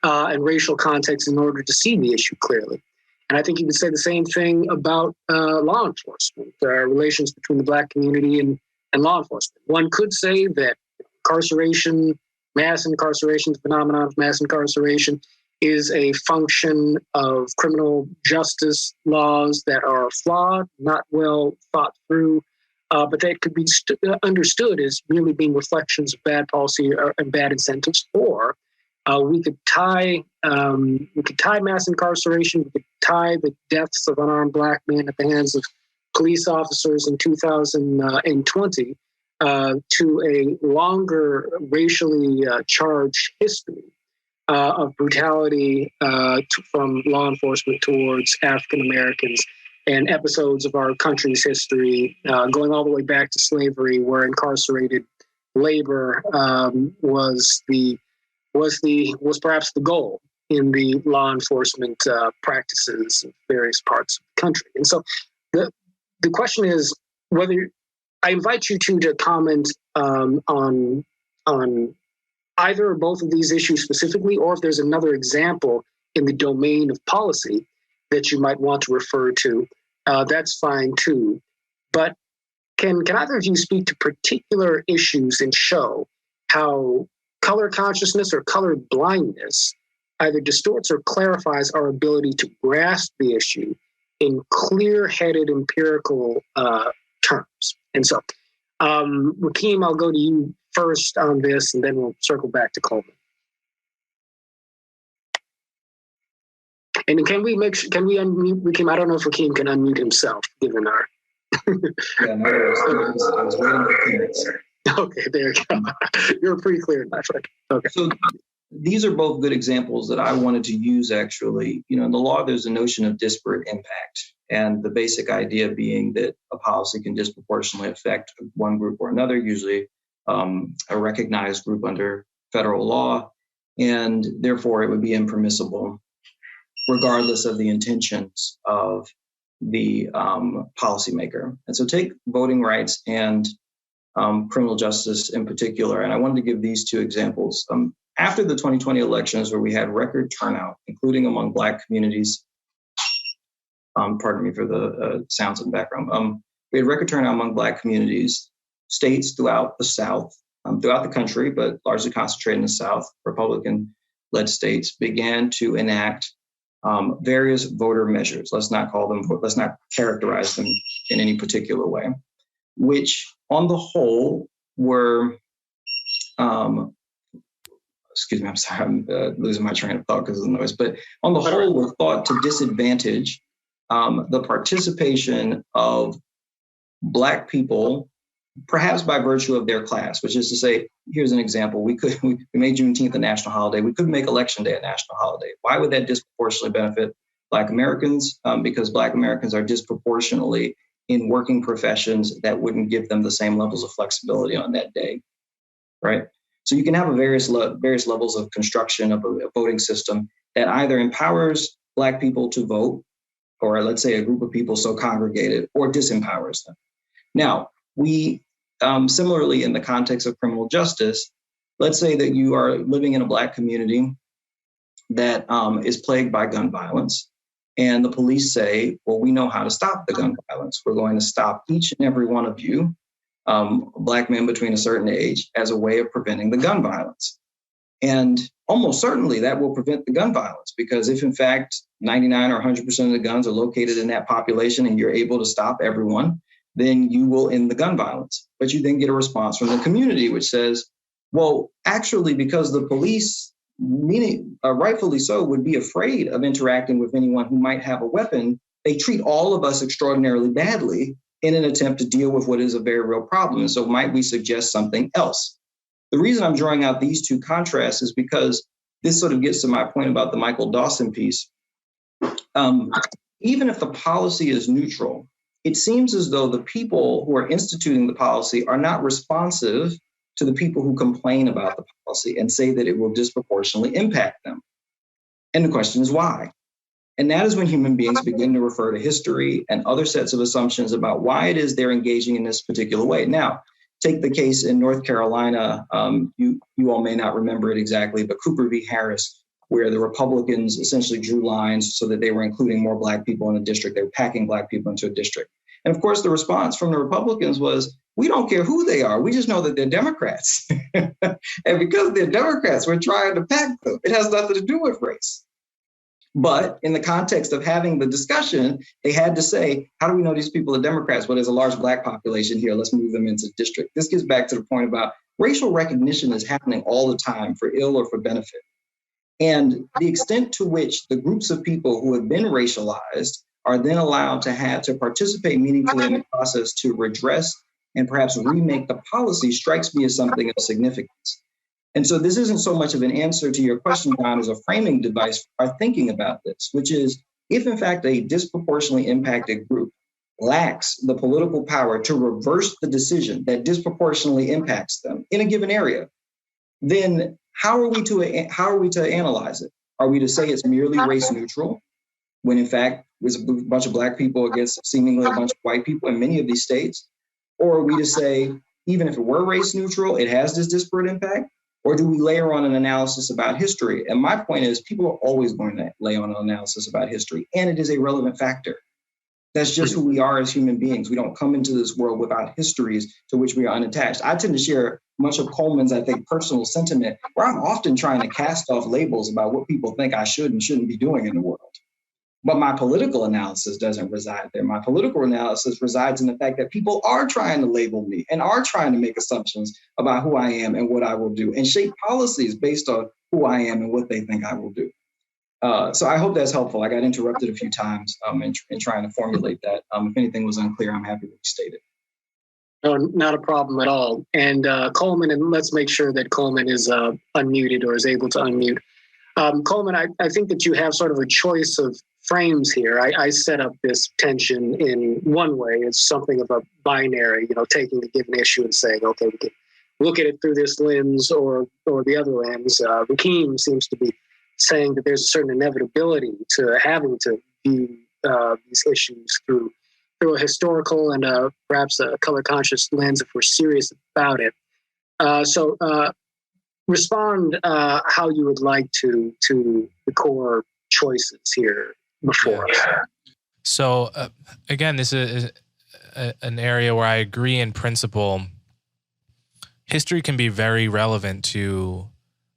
and racial context in order to see the issue clearly. And I think you could say the same thing about law enforcement, relations between the Black community and law enforcement. One could say that incarceration, mass incarceration, the phenomenon of mass incarceration is a function of criminal justice laws that are flawed, not well thought through, but that could be understood as merely being reflections of bad policy and bad incentives. Or we could tie mass incarceration, we could tie the deaths of unarmed Black men at the hands of police officers in 2020 to a longer racially charged history of brutality from law enforcement towards African Americans, and episodes of our country's history going all the way back to slavery, where incarcerated labor was perhaps the goal in the law enforcement practices of various parts of the country. And so the question is whether I invite you to comment on either or both of these issues specifically, or if there's another example in the domain of policy that you might want to refer to, that's fine too. But can either of you speak to particular issues and show how color consciousness or color blindness either distorts or clarifies our ability to grasp the issue in clear-headed empirical terms? And so, Rakim, I'll go to you first on this, and then we'll circle back to Coleman. And can we unmute Rakim? I don't know if Rakim can unmute himself, given our. Yeah, no, I was waiting for clearance. Okay, there you go. You're pretty clear, my friend. Okay. So these are both good examples that I wanted to use, actually. You know, in the law, there's a notion of disparate impact. And the basic idea being that a policy can disproportionately affect one group or another, usually a recognized group under federal law, and therefore it would be impermissible, regardless of the intentions of the policymaker. And so take voting rights and criminal justice in particular, and I wanted to give these two examples. After the 2020 elections, where we had record turnout, including among Black communities, pardon me for the sounds in the background, we had record turnout among Black communities. States throughout the South, throughout the country, but largely concentrated in the South, Republican-led states began to enact various voter measures. Let's not characterize them in any particular way, which on the whole were, excuse me, I'm sorry, I'm losing my train of thought because of the noise, but on the whole were thought to disadvantage the participation of Black people, perhaps by virtue of their class, which is to say, here's an example. We made Juneteenth a national holiday. We couldn't make Election Day a national holiday. Why would that disproportionately benefit Black Americans? Because Black Americans are disproportionately in working professions that wouldn't give them the same levels of flexibility on that day, right? So you can have various levels of construction of a voting system that either empowers Black people to vote, or let's say a group of people so congregated, or disempowers them. Now, we similarly, in the context of criminal justice, let's say that you are living in a Black community that is plagued by gun violence, and the police say, well, we know how to stop the gun violence. We're going to stop each and every one of you, Black men between a certain age, as a way of preventing the gun violence. And almost certainly that will prevent the gun violence, because if in fact 99 or 100% of the guns are located in that population and you're able to stop everyone, then you will end the gun violence. But you then get a response from the community, which says, well, actually, because the police, rightfully so, would be afraid of interacting with anyone who might have a weapon, they treat all of us extraordinarily badly in an attempt to deal with what is a very real problem. And so might we suggest something else? The reason I'm drawing out these two contrasts is because this sort of gets to my point about the Michael Dawson piece. Even if the policy is neutral, it seems as though the people who are instituting the policy are not responsive to the people who complain about the policy and say that it will disproportionately impact them. And the question is why? And that is when human beings begin to refer to history and other sets of assumptions about why it is they're engaging in this particular way. Now, take the case in North Carolina. You all may not remember it exactly, but Cooper v. Harris, where the Republicans essentially drew lines so that they were including more Black people in a district. They were packing Black people into a district. And of course, the response from the Republicans was, we don't care who they are. We just know that they're Democrats. And because they're Democrats, we're trying to pack them. It has nothing to do with race. But in the context of having the discussion, they had to say, how do we know these people are Democrats? Well, there's a large Black population here. Let's move them into the district. This gets back to the point about racial recognition is happening all the time for ill or for benefit. And the extent to which the groups of people who have been racialized are then allowed to participate meaningfully in the process to redress and perhaps remake the policy strikes me as something of significance. And so this isn't so much of an answer to your question, John, as a framing device for our thinking about this, which is if in fact a disproportionately impacted group lacks the political power to reverse the decision that disproportionately impacts them in a given area, then how are we to analyze it? Are we to say it's merely race neutral, when in fact there's a bunch of Black people against seemingly a bunch of white people in many of these states? Or are we to say, even if it were race neutral, it has this disparate impact? Or do we layer on an analysis about history? And my point is, people are always going to lay on an analysis about history, and it is a relevant factor. That's just who we are as human beings. We don't come into this world without histories to which we are unattached. I tend to share much of Coleman's, I think, personal sentiment, where I'm often trying to cast off labels about what people think I should and shouldn't be doing in the world. But my political analysis doesn't reside there. My political analysis resides in the fact that people are trying to label me and are trying to make assumptions about who I am and what I will do and shape policies based on who I am and what they think I will do. So I hope that's helpful. I got interrupted a few times in trying to formulate that. If anything was unclear, I'm happy to restate it. No, not a problem at all. And Coleman, and let's make sure that Coleman is unmuted or is able to unmute. Coleman, I think that you have sort of a choice of frames here. I set up this tension in one way. It's something of a binary, taking a given issue and saying, okay, we can look at it through this lens or the other lens. Rakim seems to be saying that there's a certain inevitability to having to view these issues through a historical and perhaps a color conscious lens if we're serious about it. So respond how you would like to the core choices here before us. So again, this is an area where I agree in principle. History can be very relevant to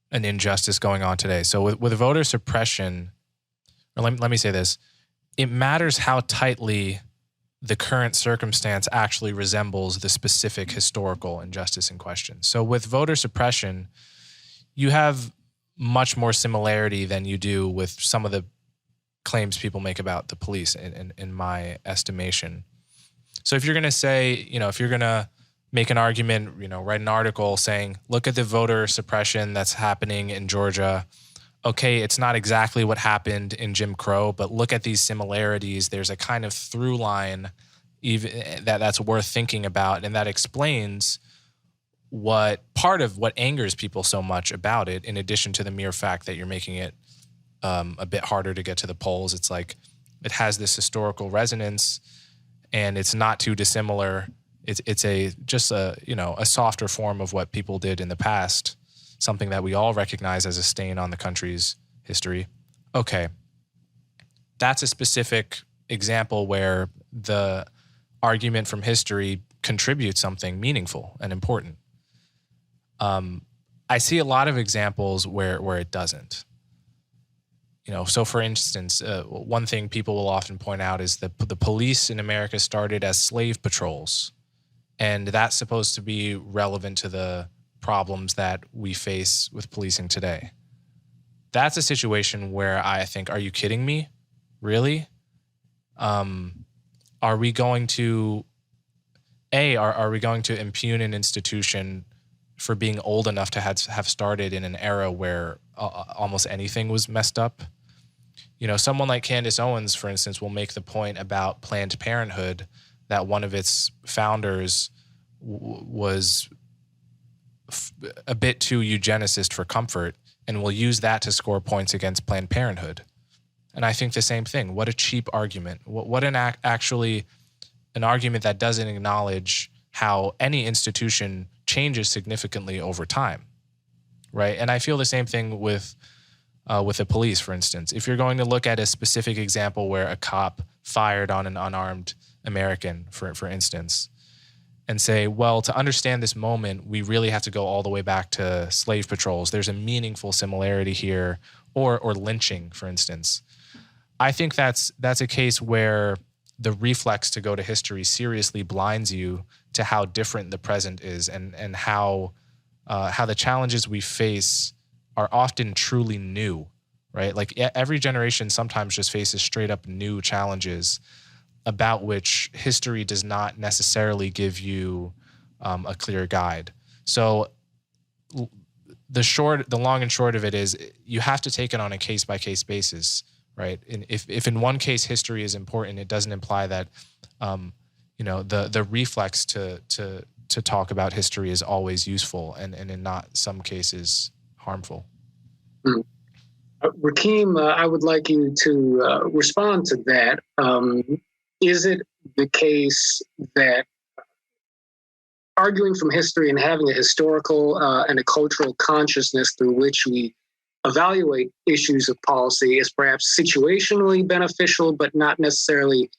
an injustice going on today. So with voter suppression, or let me say this, it matters how tightly the current circumstance actually resembles the specific historical injustice in question. So with voter suppression, you have much more similarity than you do with some of the claims people make about the police, in my estimation. So if you're going to say, if you're going to make an argument, write an article saying, look at the voter suppression that's happening in Georgia. Okay, it's not exactly what happened in Jim Crow, but look at these similarities. There's a kind of through line even that's worth thinking about, and that explains part of what angers people so much about it, in addition to the mere fact that you're making it a bit harder to get to the polls. It's like it has this historical resonance, and it's not too dissimilar. It's a softer form of what people did in the past, something that we all recognize as a stain on the country's history. Okay, that's a specific example where the argument from history contributes something meaningful and important. I see a lot of examples where it doesn't. So for instance, one thing people will often point out is that the police in America started as slave patrols, and that's supposed to be relevant to the problems that we face with policing today. That's a situation where I think, are you kidding me? Really? Are we going to Are we going to impugn an institution for being old enough to have started in an era where almost anything was messed up? Someone like Candace Owens, for instance, will make the point about Planned Parenthood that one of its founders was a bit too eugenicist for comfort, and will use that to score points against Planned Parenthood. And I think the same thing. What a cheap argument. What actually an argument that doesn't acknowledge how any institution changes significantly over time, right? And I feel the same thing with the police, for instance. If you're going to look at a specific example where a cop fired on an unarmed American, for instance, and say, well, to understand this moment, we really have to go all the way back to slave patrols. There's a meaningful similarity here, or lynching, for instance. I think that's a case where the reflex to go to history seriously blinds you to how different the present is, and how the challenges we face are often truly new, right? Like every generation sometimes just faces straight up new challenges about which history does not necessarily give you a clear guide. So the long and short of it is you have to take it on a case-by-case basis, right? And if in one case history is important, it doesn't imply that the reflex to talk about history is always useful, and in not some cases harmful. Rakim, I would like you to respond to that. Is it the case that arguing from history and having a historical and a cultural consciousness through which we evaluate issues of policy is perhaps situationally beneficial, but not necessarily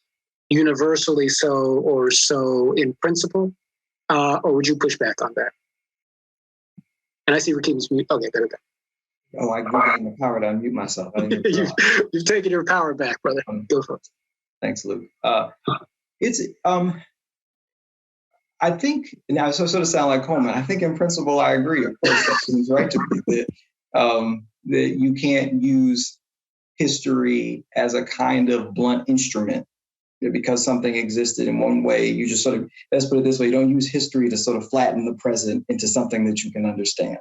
universally so, or so in principle? Or would you push back on that? And I see Rakim's mute. Okay, there we go. Oh, I got the power to unmute myself. You've taken your power back, brother. Go for it. Thanks, Luke. I think, now I sort of sound like Coleman. I think in principle, I agree. Of course, that seems right to me, that you can't use history as a kind of blunt instrument. Because something existed in one way, you just sort of, let's put it this way, you don't use history to sort of flatten the present into something that you can understand.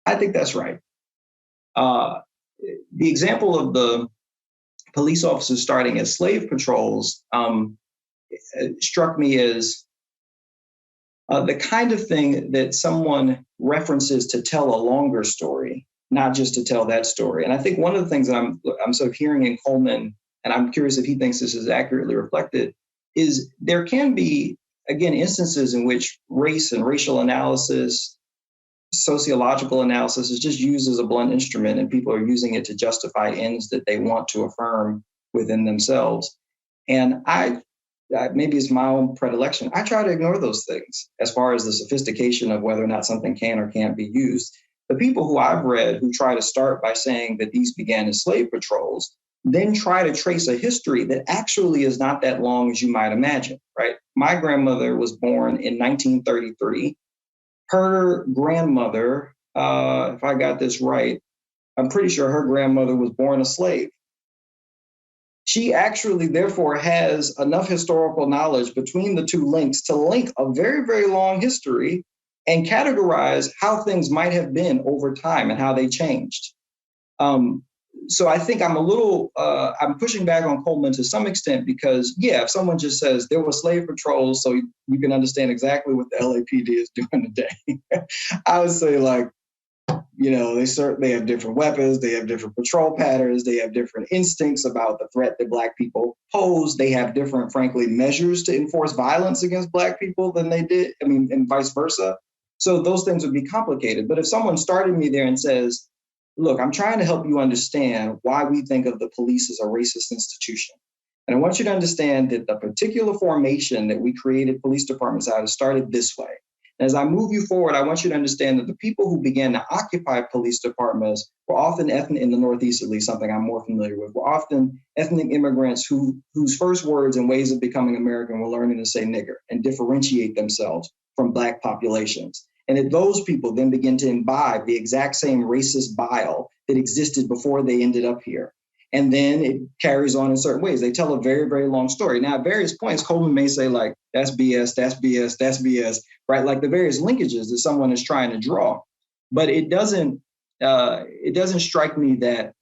I think that's right. The example of the police officers starting as slave patrols struck me as the kind of thing that someone references to tell a longer story, not just to tell that story. And I think one of the things that I'm sort of hearing in Coleman, and I'm curious if he thinks this is accurately reflected, is there can be, again, instances in which race and racial analysis, sociological analysis is just used as a blunt instrument, and people are using it to justify ends that they want to affirm within themselves. And maybe it's my own predilection, I try to ignore those things as far as the sophistication of whether or not something can or can't be used. The people who I've read who try to start by saying that these began as slave patrols, then try to trace a history that actually is not that long as you might imagine, right? My grandmother was born in 1933. Her grandmother, if I got this right, I'm pretty sure her grandmother was born a slave. She actually, therefore, has enough historical knowledge between the two links to link a very, very long history and categorize how things might have been over time and how they changed. So I think I'm pushing back on Coleman to some extent because, yeah, if someone just says there were slave patrols, so you can understand exactly what the LAPD is doing today, I would say, like, they have different weapons, they have different patrol patterns, they have different instincts about the threat that Black people pose, they have different, frankly, measures to enforce violence against Black people than they did, and vice versa. So those things would be complicated. But if someone started me there and says, look, I'm trying to help you understand why we think of the police as a racist institution. And I want you to understand that the particular formation that we created police departments out of started this way. And as I move you forward, I want you to understand that the people who began to occupy police departments were often ethnic, in the Northeast at least, something I'm more familiar with, were often ethnic immigrants whose first words and ways of becoming American were learning to say nigger and differentiate themselves from Black populations. And that those people then begin to imbibe the exact same racist bile that existed before they ended up here. And then it carries on in certain ways. They tell a very, very long story. Now, at various points, Coleman may say, like, that's BS, that's BS, that's BS, right? Like the various linkages that someone is trying to draw. But it doesn't strike me that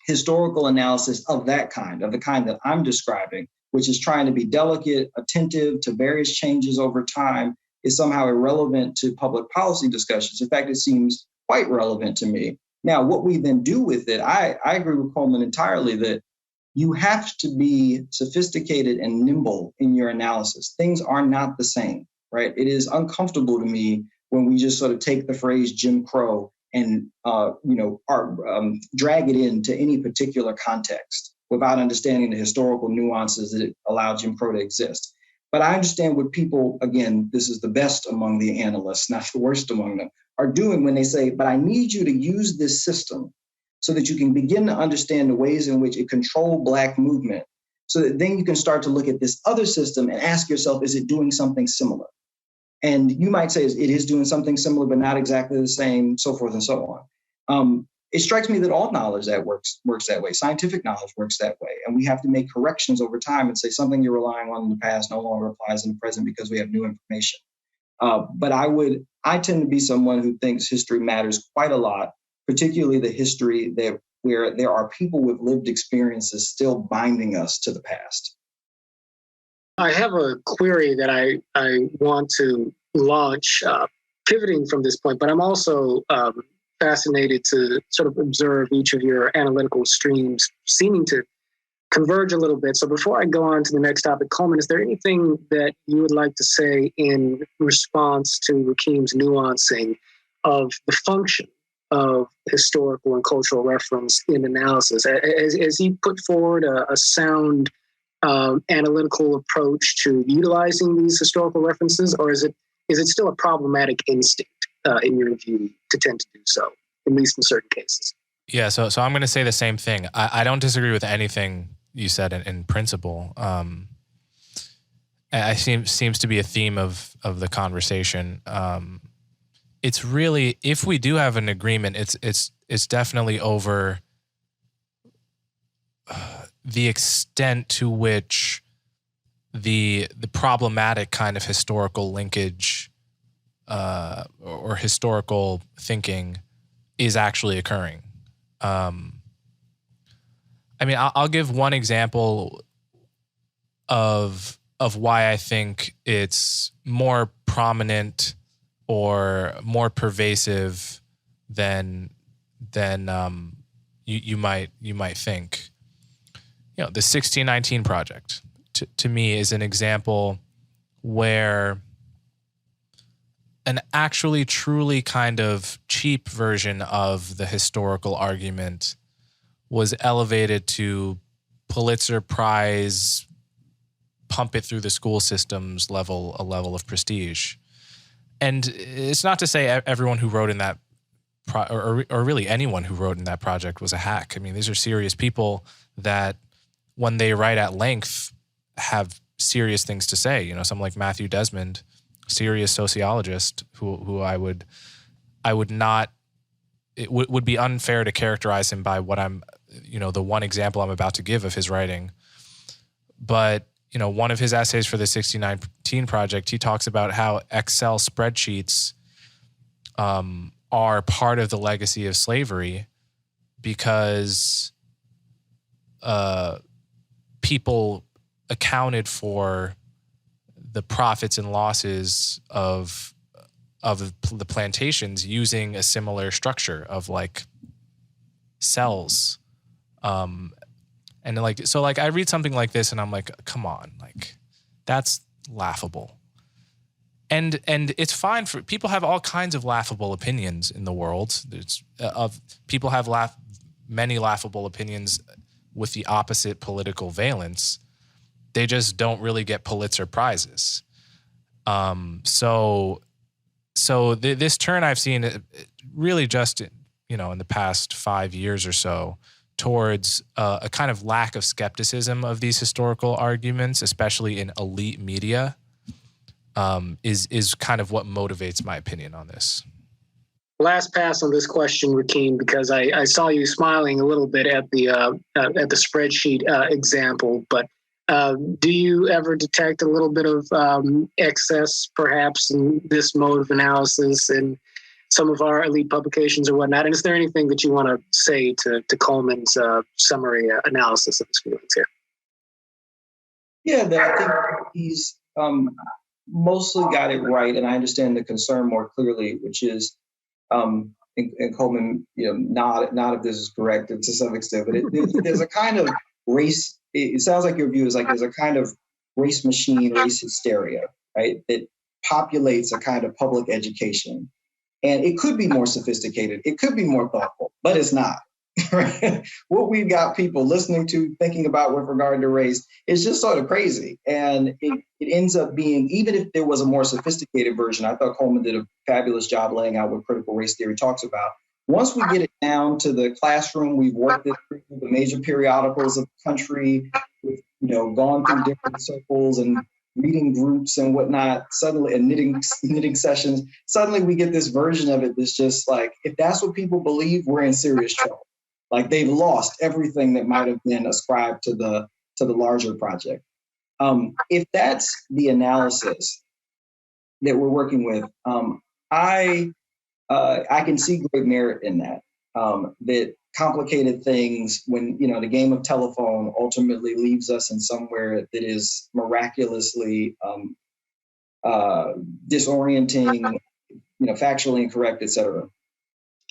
historical analysis of that kind, of the kind that I'm describing, which is trying to be delicate, attentive to various changes over time, is somehow irrelevant to public policy discussions. In fact, it seems quite relevant to me. Now, what we then do with it, I agree with Coleman entirely that you have to be sophisticated and nimble in your analysis. Things are not the same, right? It is uncomfortable to me when we just sort of take the phrase Jim Crow and drag it into any particular context without understanding the historical nuances that allow Jim Crow to exist. But I understand what people, again, this is the best among the analysts, not the worst among them, are doing when they say, but I need you to use this system so that you can begin to understand the ways in which it controlled Black movement, so that then you can start to look at this other system and ask yourself, is it doing something similar? And you might say it is doing something similar, but not exactly the same, so forth and so on. It strikes me that all knowledge that works that way. Scientific knowledge works that way. And we have to make corrections over time and say something you're relying on in the past no longer applies in the present because we have new information. But I tend to be someone who thinks history matters quite a lot, particularly the history where there are people with lived experiences still binding us to the past. I have a query that I want to launch, pivoting from this point, but I'm also fascinated to sort of observe each of your analytical streams seeming to converge a little bit. So before I go on to the next topic, Coleman, is there anything that you would like to say in response to Rakim's nuancing of the function of historical and cultural reference in analysis? Has he put forward a sound analytical approach to utilizing these historical references, or is it still a problematic instinct, in your view, to tend to do so, at least in certain cases? Yeah, so I'm going to say the same thing. I don't disagree with anything you said in principle. Seems to be a theme of the conversation. It's really, if we do have an agreement, it's definitely over the extent to which the problematic kind of historical linkage or historical thinking is actually occurring. I mean, I'll give one example of why I think it's more prominent or more pervasive than you might think. You know, the 1619 Project to me is an example where an actually truly kind of cheap version of the historical argument was elevated to Pulitzer Prize, pump it through the school systems a level of prestige. And it's not to say everyone who wrote in that or really anyone who wrote in that project was a hack. I mean, these are serious people that when they write at length have serious things to say. You know, someone like Matthew Desmond, serious sociologist who I would not, it would be unfair to characterize him by what I'm, you know, the one example I'm about to give of his writing. But, you know, one of his essays for the 1619 Project, he talks about how Excel spreadsheets are part of the legacy of slavery because people accounted for the profits and losses of the plantations using a similar structure of like cells. And like, so like I read something like this and I'm like, come on, like that's laughable. And it's fine for people have all kinds of laughable opinions in the world. People have many laughable opinions with the opposite political valence. They just don't really get Pulitzer Prizes. So this turn I've seen really just, you know, in the past 5 years or so towards a kind of lack of skepticism of these historical arguments, especially in elite media, is kind of what motivates my opinion on this. Last pass on this question, Rakim, because I saw you smiling a little bit at the spreadsheet example. But do you ever detect a little bit of excess, perhaps, in this mode of analysis in some of our elite publications or whatnot? And is there anything that you want to say to Coleman's summary analysis of his feelings here? Yeah, I think he's mostly got it right, and I understand the concern more clearly, which is. And Coleman, nod if this is correct to some extent, but there's a kind of race. It sounds like your view is like there's a kind of race machine, race hysteria, right? That populates a kind of public education, and it could be more sophisticated, it could be more thoughtful, but it's not. Right? What we've got people listening to, thinking about with regard to race is just sort of crazy. And it ends up being, even if there was a more sophisticated version, I thought Coleman did a fabulous job laying out what critical race theory talks about. Once we get it down to the classroom, we've worked it through the major periodicals of the country, we've, gone through different circles and reading groups and whatnot, suddenly, and knitting sessions, suddenly we get this version of it that's just like, if that's what people believe, we're in serious trouble. Like they've lost everything that might have been ascribed to the larger project. If that's the analysis that we're working with, I can see great merit in that. That complicated things, when the game of telephone ultimately leaves us in somewhere that is miraculously disorienting, factually incorrect, et cetera.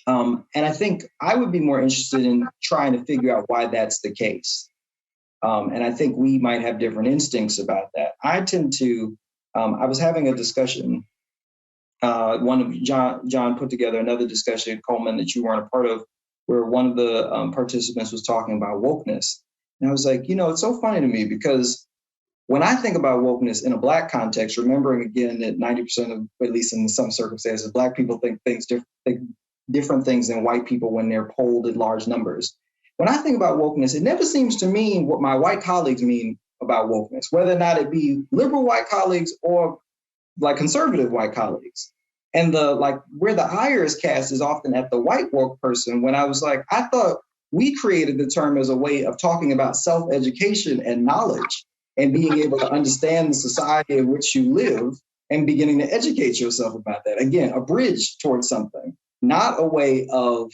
And I think I would be more interested in trying to figure out why that's the case. And I think we might have different instincts about that. I tend to, I was having a discussion, one of John put together another discussion at Coleman that you weren't a part of, where one of the participants was talking about wokeness. And I was like, it's so funny to me because when I think about wokeness in a Black context, remembering again that 90% of, at least in some circumstances, Black people think different things than white people when they're polled in large numbers. When I think about wokeness, it never seems to mean what my white colleagues mean about wokeness, whether or not it be liberal white colleagues or like conservative white colleagues. And where the ire is cast is often at the white woke person, when I was like, I thought we created the term as a way of talking about self-education and knowledge and being able to understand the society in which you live and beginning to educate yourself about that. Again, a bridge towards something, not a way of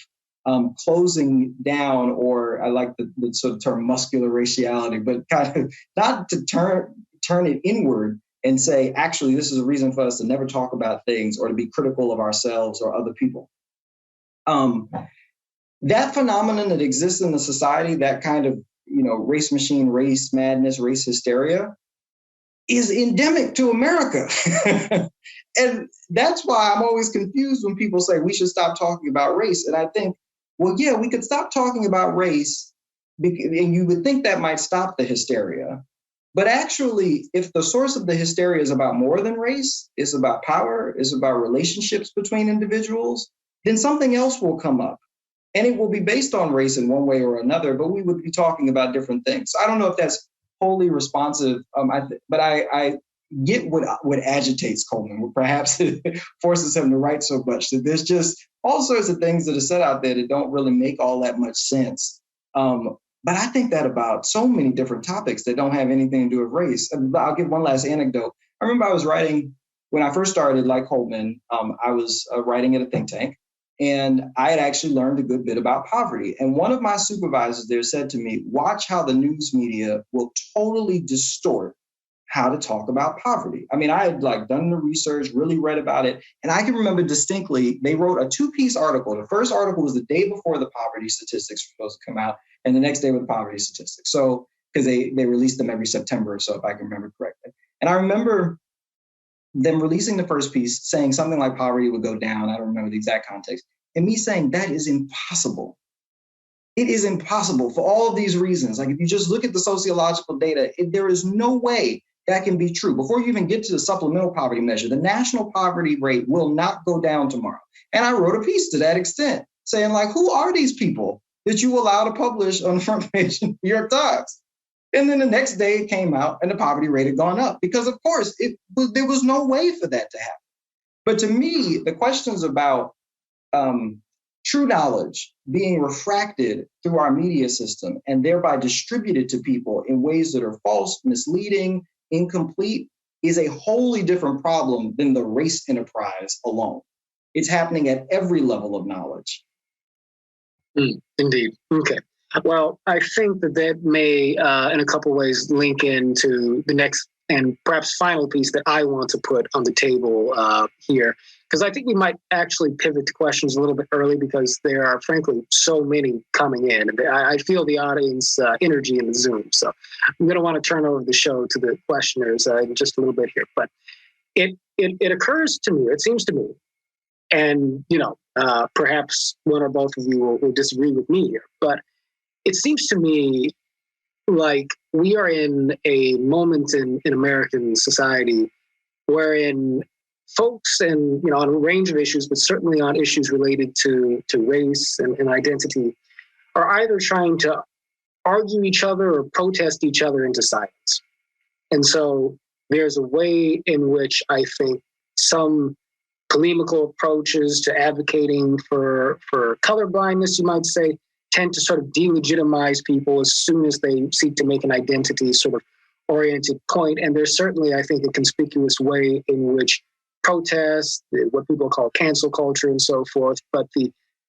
closing down, or I like the sort of term muscular raciality, but kind of not to turn it inward and say, actually, this is a reason for us to never talk about things or to be critical of ourselves or other people. That phenomenon that exists in the society, that kind of, race machine, race madness, race hysteria, is endemic to America. And that's why I'm always confused when people say we should stop talking about race. And I think, well, yeah, we could stop talking about race, and you would think that might stop the hysteria. But actually, if the source of the hysteria is about more than race, it's about power, it's about relationships between individuals, then something else will come up. And it will be based on race in one way or another, but we would be talking about different things. So I don't know if that's wholly responsive, but I get what agitates Coleman, what perhaps it forces him to write so much, that there's just all sorts of things that are said out there that don't really make all that much sense. But I think that about so many different topics that don't have anything to do with race. I'll give one last anecdote. I remember I was writing, when I first started, like Coleman, I was writing at a think tank, and I had actually learned a good bit about poverty. And one of my supervisors there said to me, watch how the news media will totally distort how to talk about poverty. I mean, I had done the research, really read about it. And I can remember distinctly, they wrote a 2-piece article. The first article was the day before the poverty statistics were supposed to come out, and the next day were the poverty statistics. So, because they released them every September or so, if I can remember correctly. And I remember them releasing the first piece, saying something like poverty would go down. I don't remember the exact context. And me saying that is impossible. It is impossible for all of these reasons. If you just look at the sociological data, there is no way that can be true. Before you even get to the supplemental poverty measure, the national poverty rate will not go down tomorrow. And I wrote a piece to that extent, saying who are these people that you allow to publish on the front page of the New York Times? And then the next day it came out and the poverty rate had gone up, because of course there was no way for that to happen. But to me, the questions about true knowledge being refracted through our media system and thereby distributed to people in ways that are false, misleading, incomplete is a wholly different problem than the race enterprise alone. It's happening at every level of knowledge. Indeed. Okay. Well, I think that may, in a couple of ways, link into the next and perhaps final piece that I want to put on the table here, because I think we might actually pivot to questions a little bit early because there are, frankly, so many coming in. I feel the audience energy in the Zoom. So I'm going to want to turn over the show to the questioners in just a little bit here. But it occurs to me, it seems to me, and, perhaps one or both of you will disagree with me here, but it seems to me like we are in a moment in American society wherein folks and, on a range of issues, but certainly on issues related to race and identity, are either trying to argue each other or protest each other into silence. And so there's a way in which I think some polemical approaches to advocating for color blindness, you might say, tend to sort of delegitimize people as soon as they seek to make an identity sort of oriented point. And there's certainly, I think, a conspicuous way in which protests, what people call cancel culture and so forth, but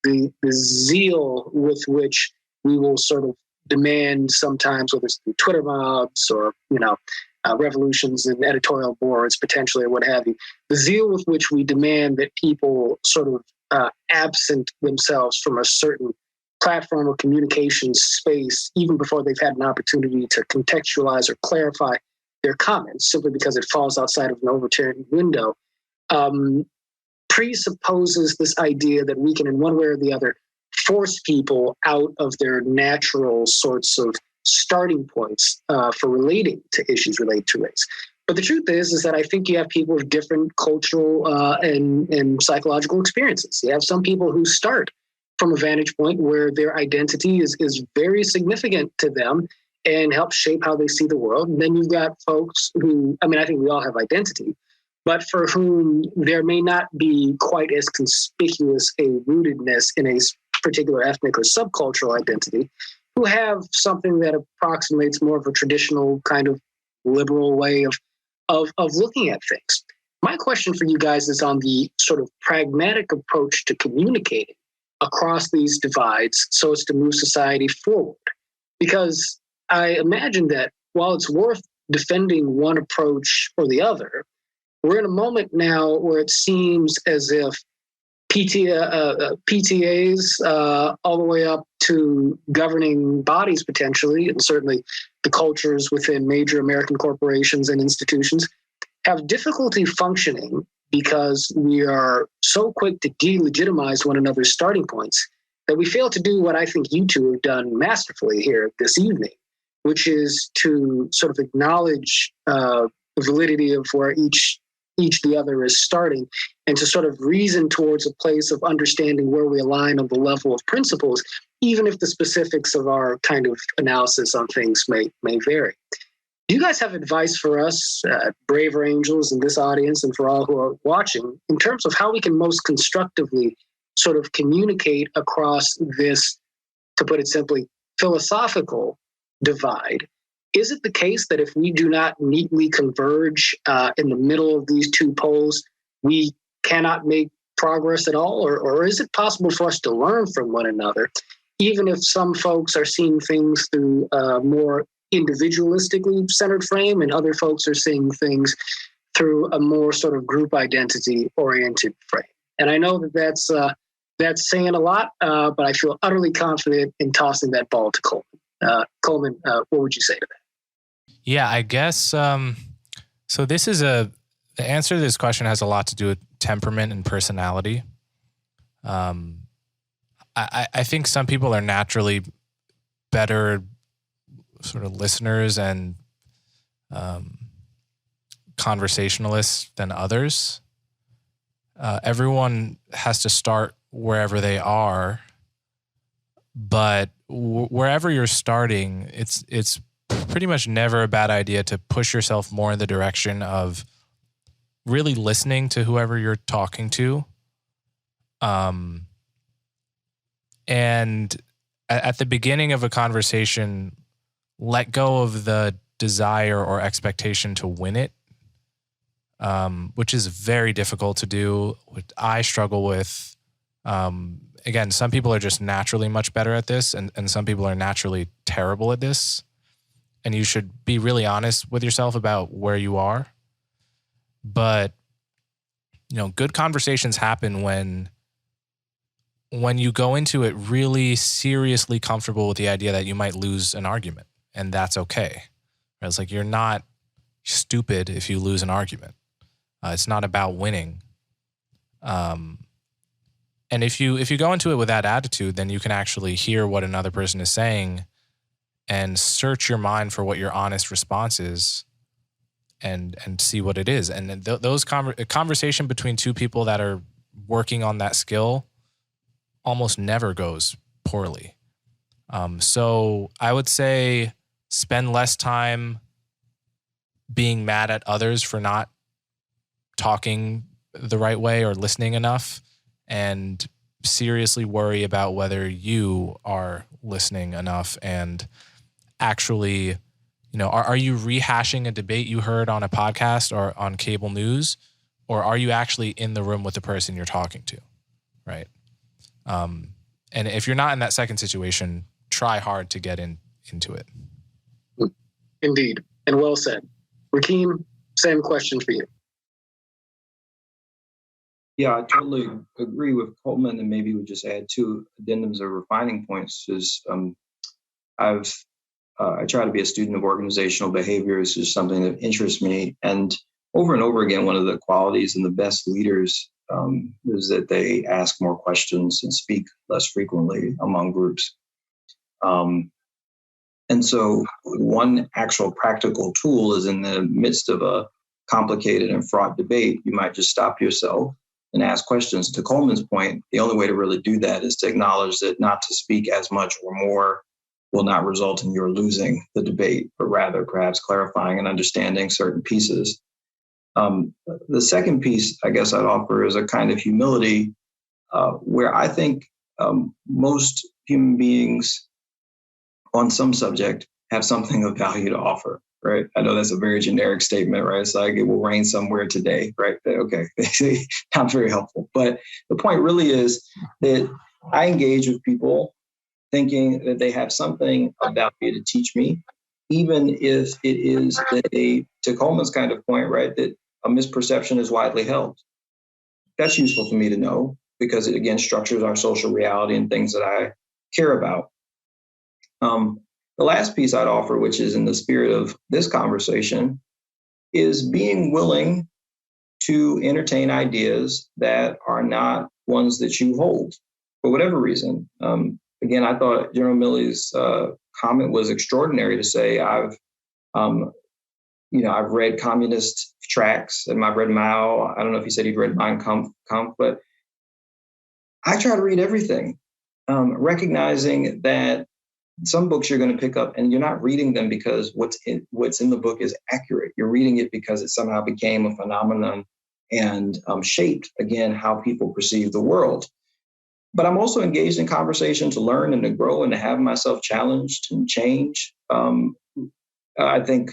the zeal with which we will sort of demand sometimes, whether it's through Twitter mobs or, revolutions in editorial boards, potentially, or what have you, the zeal with which we demand that people sort of absent themselves from a certain platform or communication space, even before they've had an opportunity to contextualize or clarify their comments, simply because it falls outside of an overturned window, presupposes this idea that we can, in one way or the other, force people out of their natural sorts of starting points for relating to issues related to race. But the truth is that I think you have people with different cultural and psychological experiences. You have some people who start from a vantage point where their identity is very significant to them and helps shape how they see the world. And then you've got folks who, I think we all have identity, but for whom there may not be quite as conspicuous a rootedness in a particular ethnic or subcultural identity, who have something that approximates more of a traditional kind of liberal way of looking at things. My question for you guys is on the sort of pragmatic approach to communicating across these divides so as to move society forward. Because I imagine that while it's worth defending one approach or the other, we're in a moment now where it seems as if PTAs all the way up to governing bodies potentially, and certainly the cultures within major American corporations and institutions, have difficulty functioning because we are so quick to delegitimize one another's starting points that we fail to do what I think you two have done masterfully here this evening, which is to sort of acknowledge the validity of where each the other is starting, and to sort of reason towards a place of understanding where we align on the level of principles, even if the specifics of our kind of analysis on things may vary. Do you guys have advice for us, braver angels in this audience, and for all who are watching, in terms of how we can most constructively sort of communicate across this, to put it simply, philosophical divide? Is it the case that if we do not neatly converge in the middle of these two poles, we cannot make progress at all? Or is it possible for us to learn from one another, even if some folks are seeing things through a more individualistically centered frame and other folks are seeing things through a more sort of group identity oriented frame? And I know that that's saying a lot, but I feel utterly confident in tossing that ball to Coleman. Coleman, what would you say to that? Yeah, I guess, so the answer to this question has a lot to do with temperament and personality. I think some people are naturally better sort of listeners and conversationalists than others. Everyone has to start wherever they are, but wherever you're starting, it's pretty much never a bad idea to push yourself more in the direction of really listening to whoever you're talking to, And at the beginning of a conversation, let go of the desire or expectation to win it, which is very difficult to do, which I struggle with. Again, some people are just naturally much better at this, and some people are naturally terrible at this. And you should be really honest with yourself about where you are. But, good conversations happen when you go into it really seriously comfortable with the idea that you might lose an argument, and that's okay. It's like, you're not stupid if you lose an argument. It's not about winning. And if you go into it with that attitude, then you can actually hear what another person is saying and search your mind for what your honest response is, and see what it is. And those conversation between two people that are working on that skill almost never goes poorly. So I would say spend less time being mad at others for not talking the right way or listening enough, and seriously worry about whether you are listening enough and actually, are you rehashing a debate you heard on a podcast or on cable news, or are you actually in the room with the person you're talking to, right? And if you're not in that second situation, try hard to get into it. Indeed. And well said. Rakim, same question for you. Yeah, I totally agree with Coleman, and maybe we just add two addendums or refining points. I try to be a student of organizational behavior. It's just something that interests me. And over again, one of the qualities in the best leaders is that they ask more questions and speak less frequently among groups. And so one actual practical tool is, in the midst of a complicated and fraught debate, you might just stop yourself and ask questions. To Coleman's point, the only way to really do that is to acknowledge that not to speak as much or more will not result in your losing the debate, but rather perhaps clarifying and understanding certain pieces. The second piece, I guess, I'd offer is a kind of humility, where I think most human beings on some subject have something of value to offer, right? I know that's a very generic statement, right? It's like, it will rain somewhere today, right? Okay, not very helpful. But the point really is that I engage with people thinking that they have something of value to teach me, even if it is to Coleman's kind of point, right, that a misperception is widely held. That's useful for me to know, because it, again, structures our social reality and things that I care about. The last piece I'd offer, which is in the spirit of this conversation, is being willing to entertain ideas that are not ones that you hold for whatever reason. Again, I thought General Milley's comment was extraordinary, to say I've read communist tracts and I've read Mao. I don't know if he said he'd read Mein Kampf, but I try to read everything, recognizing that some books you're going to pick up and you're not reading them because what's in the book is accurate. You're reading it because it somehow became a phenomenon and shaped, again, how people perceive the world. But I'm also engaged in conversation to learn and to grow and to have myself challenged and change. I think,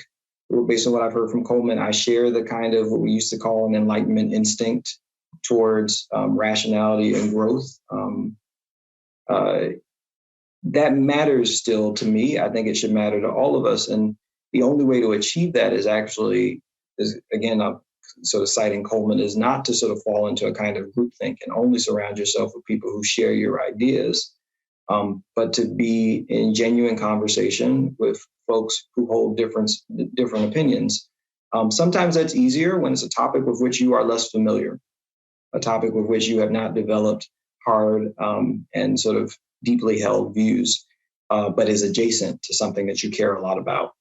based on what I've heard from Coleman, I share the kind of what we used to call an enlightenment instinct towards rationality and growth. That matters still to me. I think it should matter to all of us. And the only way to achieve that is again, sort of citing Coleman, is not to sort of fall into a kind of groupthink and only surround yourself with people who share your ideas, but to be in genuine conversation with folks who hold different opinions. Sometimes that's easier when it's a topic with which you are less familiar, a topic with which you have not developed hard and sort of deeply held views, but is adjacent to something that you care a lot about.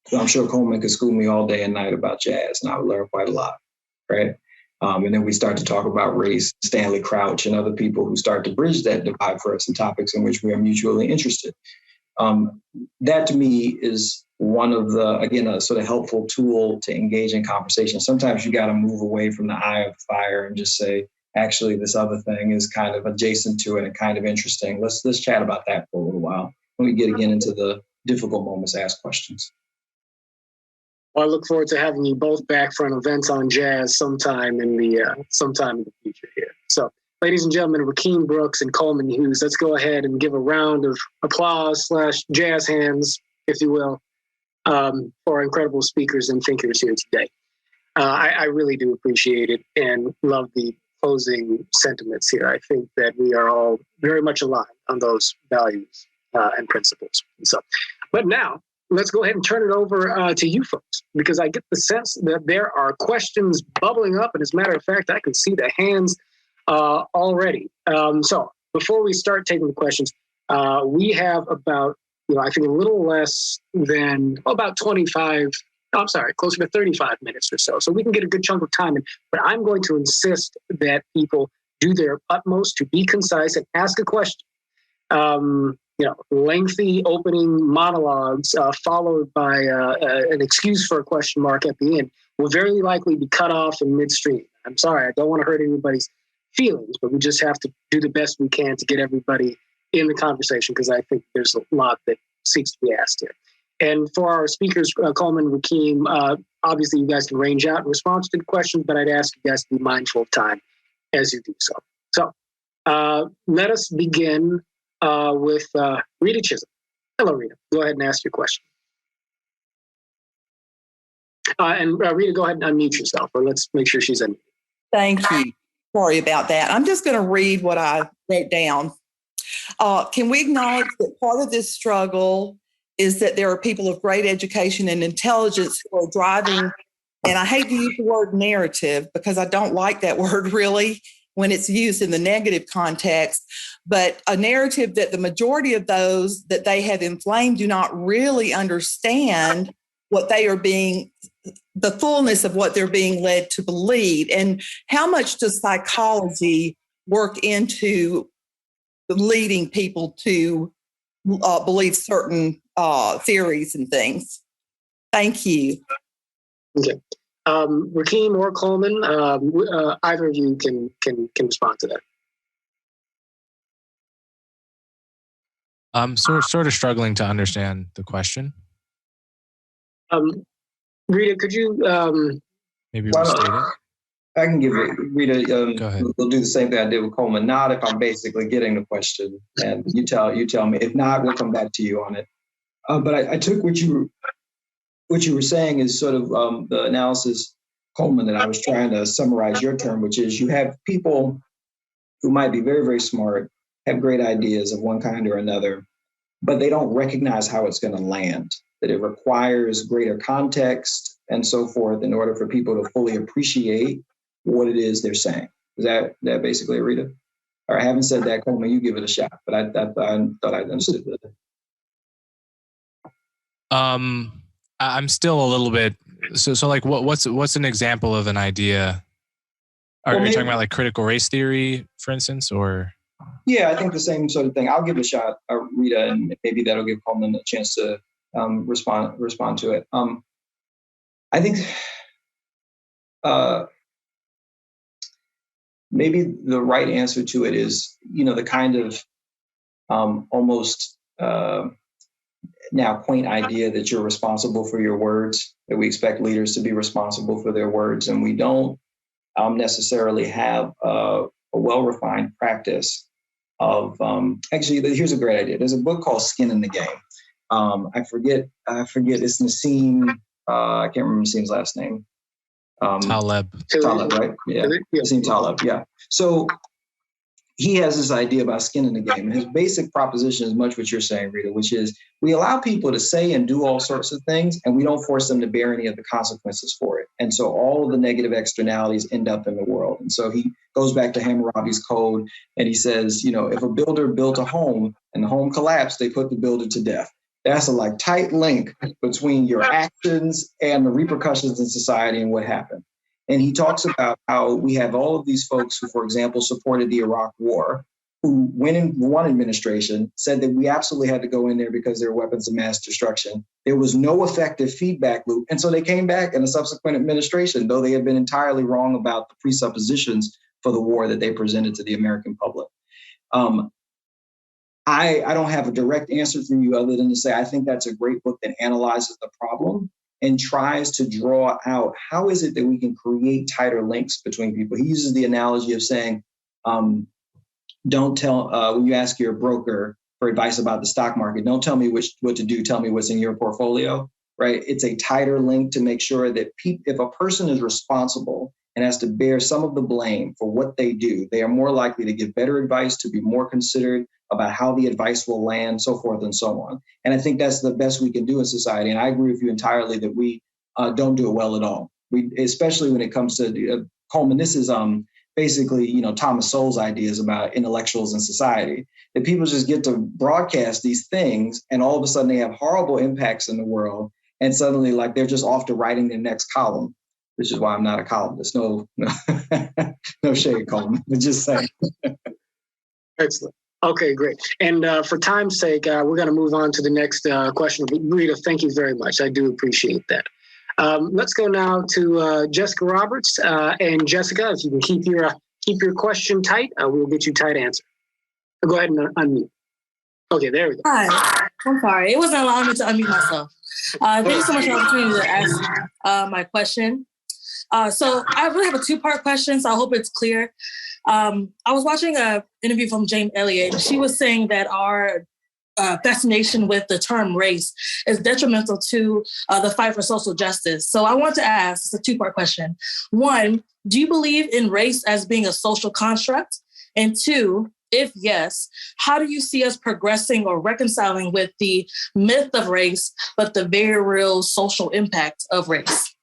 So I'm sure Coleman could school me all day and night about jazz, and I would learn quite a lot, right? And then we start to talk about race, Stanley Crouch, and other people who start to bridge that divide for us in topics in which we are mutually interested. That to me is one of the, again, a sort of helpful tool to engage in conversation. Sometimes you got to move away from the eye of the fire and just say, actually this other thing is kind of adjacent to it and kind of interesting. Let's chat about that for a little while when we get again into the difficult moments to ask questions. Well, I look forward to having you both back for an event on jazz sometime in the future here. So, ladies and gentlemen, Rakim Brooks and Coleman Hughes, let's go ahead and give a round of applause / jazz hands, if you will, for our incredible speakers and thinkers here today. I really do appreciate it and love the closing sentiments here. I think that we are all very much aligned on those values and principles. So, but now let's go ahead and turn it over to you folks, because I get the sense that there are questions bubbling up. And as a matter of fact, I can see the hands already. So before we start taking the questions, we have about, I think a little less than about closer to 35 minutes or so. So we can get a good chunk of time in, but I'm going to insist that people do their utmost to be concise and ask a question. Lengthy opening monologues followed by an excuse for a question mark at the end will very likely be cut off in midstream. I'm sorry, I don't want to hurt anybody's feelings, but we just have to do the best we can to get everybody in the conversation, because I think there's a lot that seeks to be asked here. And for our speakers, Coleman, Rakim, obviously you guys can range out in response to the questions, but I'd ask you guys to be mindful of time as you do so. So let us begin with Rita Chisholm. Hello, Rita. Go ahead and ask your question. And Rita, go ahead and unmute yourself, or let's make sure she's in. Thank you. Sorry about that. I'm just going to read what I wrote down. Can we acknowledge that part of this struggle is that there are people of great education and intelligence who are driving, and I hate to use the word narrative because I don't like that word really when it's used in the negative context, but a narrative that the majority of those that they have inflamed do not really understand what they are being, the fullness of what they're being led to believe. And how much does psychology work into leading people to believe certain theories and things? Thank you. Okay. Rakim or Coleman, either of you can respond to that. I'm sort of struggling to understand the question. Rita, could you maybe restate it? I can give it, Rita. Go ahead. We'll do the same thing I did with Coleman. Not if I'm basically getting the question, and you tell me. If not, we'll come back to you on it. But I took what you were saying is sort of the analysis, Coleman, that I was trying to summarize your term, which is you have people who might be very, very smart, have great ideas of one kind or another, but they don't recognize how it's going to land, that it requires greater context and so forth in order for people to fully appreciate what it is they're saying. Is that basically, Rita? Or I haven't said that, Coleman, you give it a shot, but I thought I understood that. I'm still a little bit, so like what's an example of an idea? Are you talking about like critical race theory, for instance, or? Yeah, I think the same sort of thing. I'll give it a shot, Rita, and maybe that'll give Coleman a chance to respond to it. I think maybe the right answer to it is, the kind of almost now quaint idea that you're responsible for your words, that we expect leaders to be responsible for their words, and we don't necessarily have a well-refined practice of, actually, here's a great idea. There's a book called Skin in the Game. I forget, it's Nassim, I can't remember Nassim's last name. Taleb, right? Yeah, Nassim Taleb, yeah. So he has this idea about skin in the game. And his basic proposition is much what you're saying, Rita, which is we allow people to say and do all sorts of things, and we don't force them to bear any of the consequences for it. And so all of the negative externalities end up in the world. And so he goes back to Hammurabi's code, and he says, if a builder built a home and the home collapsed, they put the builder to death. That's a tight link between your actions and the repercussions in society and what happened. And he talks about how we have all of these folks who, for example, supported the Iraq War, who went in one administration, said that we absolutely had to go in there because there were weapons of mass destruction. There was no effective feedback loop. And so they came back in a subsequent administration, though they had been entirely wrong about the presuppositions for the war that they presented to the American public. I don't have a direct answer for you other than to say I think that's a great book that analyzes the problem and tries to draw out how is it that we can create tighter links between people. He uses the analogy of saying, don't tell, when you ask your broker for advice about the stock market, don't tell me what to do, tell me what's in your portfolio, right? It's a tighter link to make sure that if a person is responsible and has to bear some of the blame for what they do, they are more likely to give better advice, to be more considered about how the advice will land, so forth and so on. And I think that's the best we can do in society. And I agree with you entirely that we don't do it well at all. Especially when it comes to Coleman, this is basically, Thomas Sowell's ideas about intellectuals in society, that people just get to broadcast these things and all of a sudden they have horrible impacts in the world. And suddenly like they're just off to writing their next column, which is why I'm not a columnist. No shade, Coleman, but just saying. Excellent. Okay, great. And for time's sake, we're going to move on to the next question. Rita, thank you very much. I do appreciate that. Let's go now to Jessica Roberts. And Jessica, if you can keep your question tight, we'll get you tight answer. Go ahead and unmute. Okay, there we go. Hi, I'm sorry. It wasn't allowing me to unmute myself. Thank you so much for the opportunity to ask my question. So I really have a two-part question, so I hope it's clear. I was watching an interview from Jane Elliott, and she was saying that our fascination with the term race is detrimental to the fight for social justice. So I want to ask, it's a two-part question. One, do you believe in race as being a social construct? And two, if yes, how do you see us progressing or reconciling with the myth of race, but the very real social impact of race?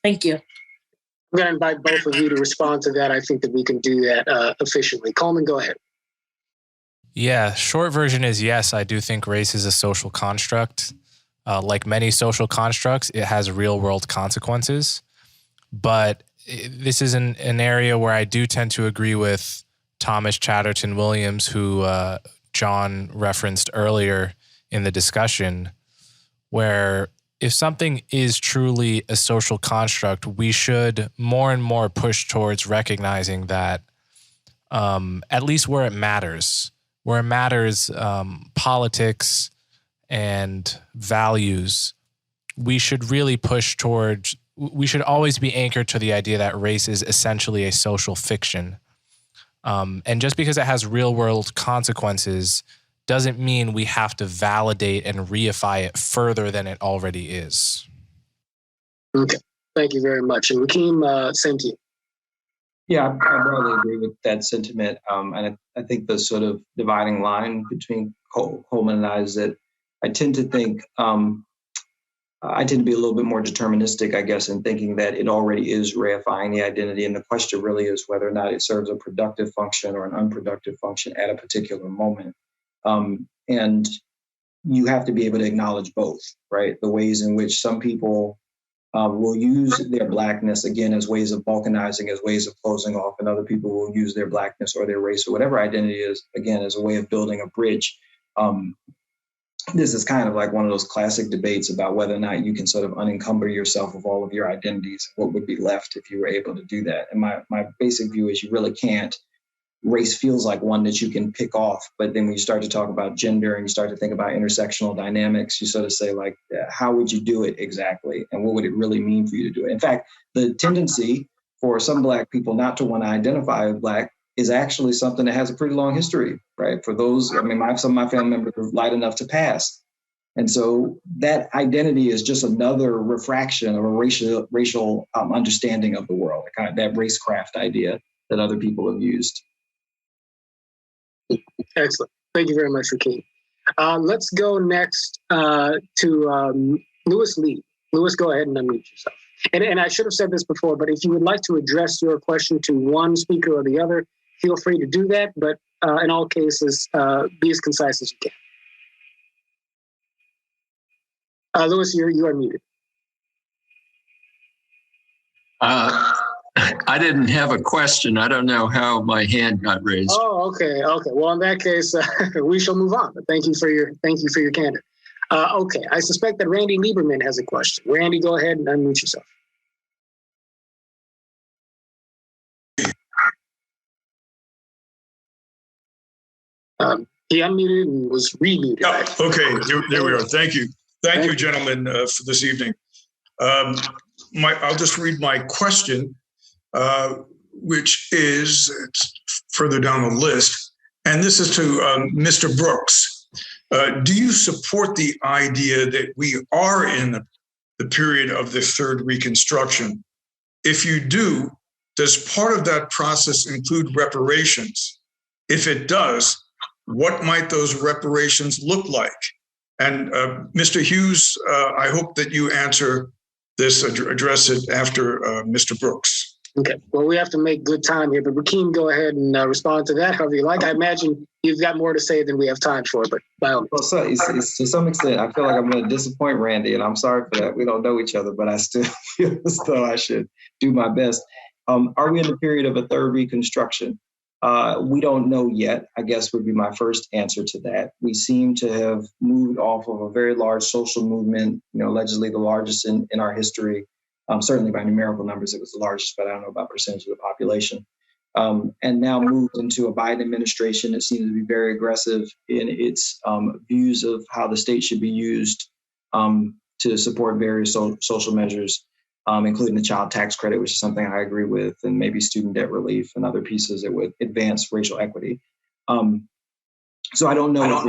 Thank you. I'm going to invite both of you to respond to that. I think that we can do that efficiently. Coleman, go ahead. Yeah, short version is yes, I do think race is a social construct. Like many social constructs, it has real world consequences. But this is an area where I do tend to agree with Thomas Chatterton Williams, who John referenced earlier in the discussion, where if something is truly a social construct, we should more and more push towards recognizing that at least where it matters, politics and values, we should really push towards, we should always be anchored to the idea that race is essentially a social fiction. And just because it has real world consequences doesn't mean we have to validate and reify it further than it already is. Okay, thank you very much. And Rakim, same to you. Yeah, I broadly agree with that sentiment. And I think the sort of dividing line between Coleman and I is that I tend to think, I tend to be a little bit more deterministic, I guess, in thinking that it already is reifying the identity. And the question really is whether or not it serves a productive function or an unproductive function at a particular moment. And you have to be able to acknowledge both, right? The ways in which some people will use their Blackness, again, as ways of balkanizing, as ways of closing off, and other people will use their Blackness or their race or whatever identity is, again, as a way of building a bridge. This is kind of like one of those classic debates about whether or not you can sort of unencumber yourself of all of your identities. What would be left if you were able to do that? And my basic view is you really can't. Race feels like one that you can pick off, but then when you start to talk about gender and you start to think about intersectional dynamics, you sort of say like, how would you do it exactly? And what would it really mean for you to do it? In fact, the tendency for some Black people not to want to identify as Black is actually something that has a pretty long history, right? For those, I mean, some of my family members are light enough to pass. And so that identity is just another refraction of a racial understanding of the world, kind of that racecraft idea that other people have used. Excellent. Thank you very much, Rakim. Let's go next to Louis Lee. Louis, go ahead and unmute yourself. And I should have said this before, but if you would like to address your question to one speaker or the other, feel free to do that. But in all cases, be as concise as you can. Louis, you are muted. I didn't have a question. I don't know how my hand got raised. Oh, okay. Well, in that case, we shall move on. But thank you for your candor. Okay, I suspect that Randy Lieberman has a question. Randy, go ahead and unmute yourself. He unmuted and was remuted. Oh, okay, there we are. Thank you. Thank you, gentlemen, for this evening. I'll just read my question, which is further down the list. And this is to Mr. Brooks. Do you support the idea that we are in the period of the third Reconstruction? If you do, does part of that process include reparations? If it does, what might those reparations look like? And Mr. Hughes, I hope that you answer this, address it after Mr. Brooks. Okay, well, we have to make good time here, but Rakim, go ahead and respond to that however you like. I imagine you've got more to say than we have time for, but by all means. Well, so it's, to some extent, I feel like I'm going to disappoint Randy, and I'm sorry for that. We don't know each other, but I still feel as though I should do my best. Are we in the period of a third Reconstruction? We don't know yet, I guess would be my first answer to that. We seem to have moved off of a very large social movement, allegedly the largest in our history. Certainly by numerical numbers, it was the largest, but I don't know about percentage of the population. And now moved into a Biden administration that seems to be very aggressive in its views of how the state should be used to support various social measures, including the child tax credit, which is something I agree with, and maybe student debt relief and other pieces that would advance racial equity. So I don't know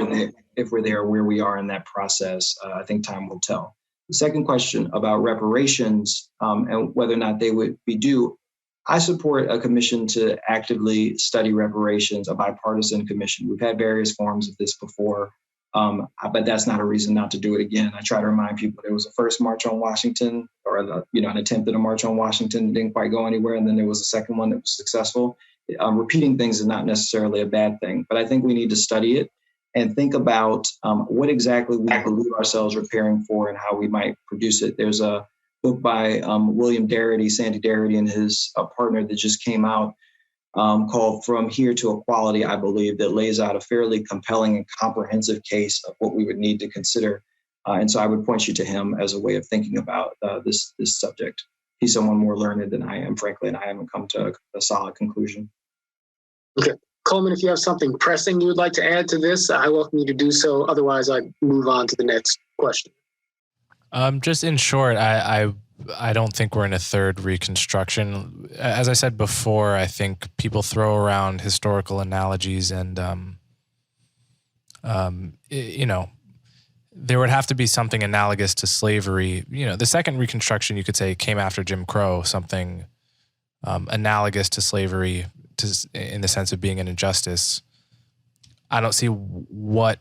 if we're there where we are in that process. I think time will tell. The second question about reparations and whether or not they would be due, I support a commission to actively study reparations, a bipartisan commission. We've had various forms of this before, but that's not a reason not to do it again. I try to remind people there was a first March on Washington, or an attempt at a march on Washington that didn't quite go anywhere, and then there was a second one that was successful. Repeating things is not necessarily a bad thing, but I think we need to study it and think about what exactly we believe ourselves preparing for and how we might produce it. There's a book by William Darity, Sandy Darity, and his partner that just came out called From Here to Equality, I believe, that lays out a fairly compelling and comprehensive case of what we would need to consider. And so I would point you to him as a way of thinking about this subject. He's someone more learned than I am, frankly, and I haven't come to a solid conclusion. Okay. Coleman, if you have something pressing you would like to add to this, I welcome you to do so. Otherwise, I'd move on to the next question. Just in short, I don't think we're in a third Reconstruction. As I said before, I think people throw around historical analogies and, there would have to be something analogous to slavery. The second Reconstruction, you could say, came after Jim Crow, something analogous to slavery in the sense of being an injustice. I don't see what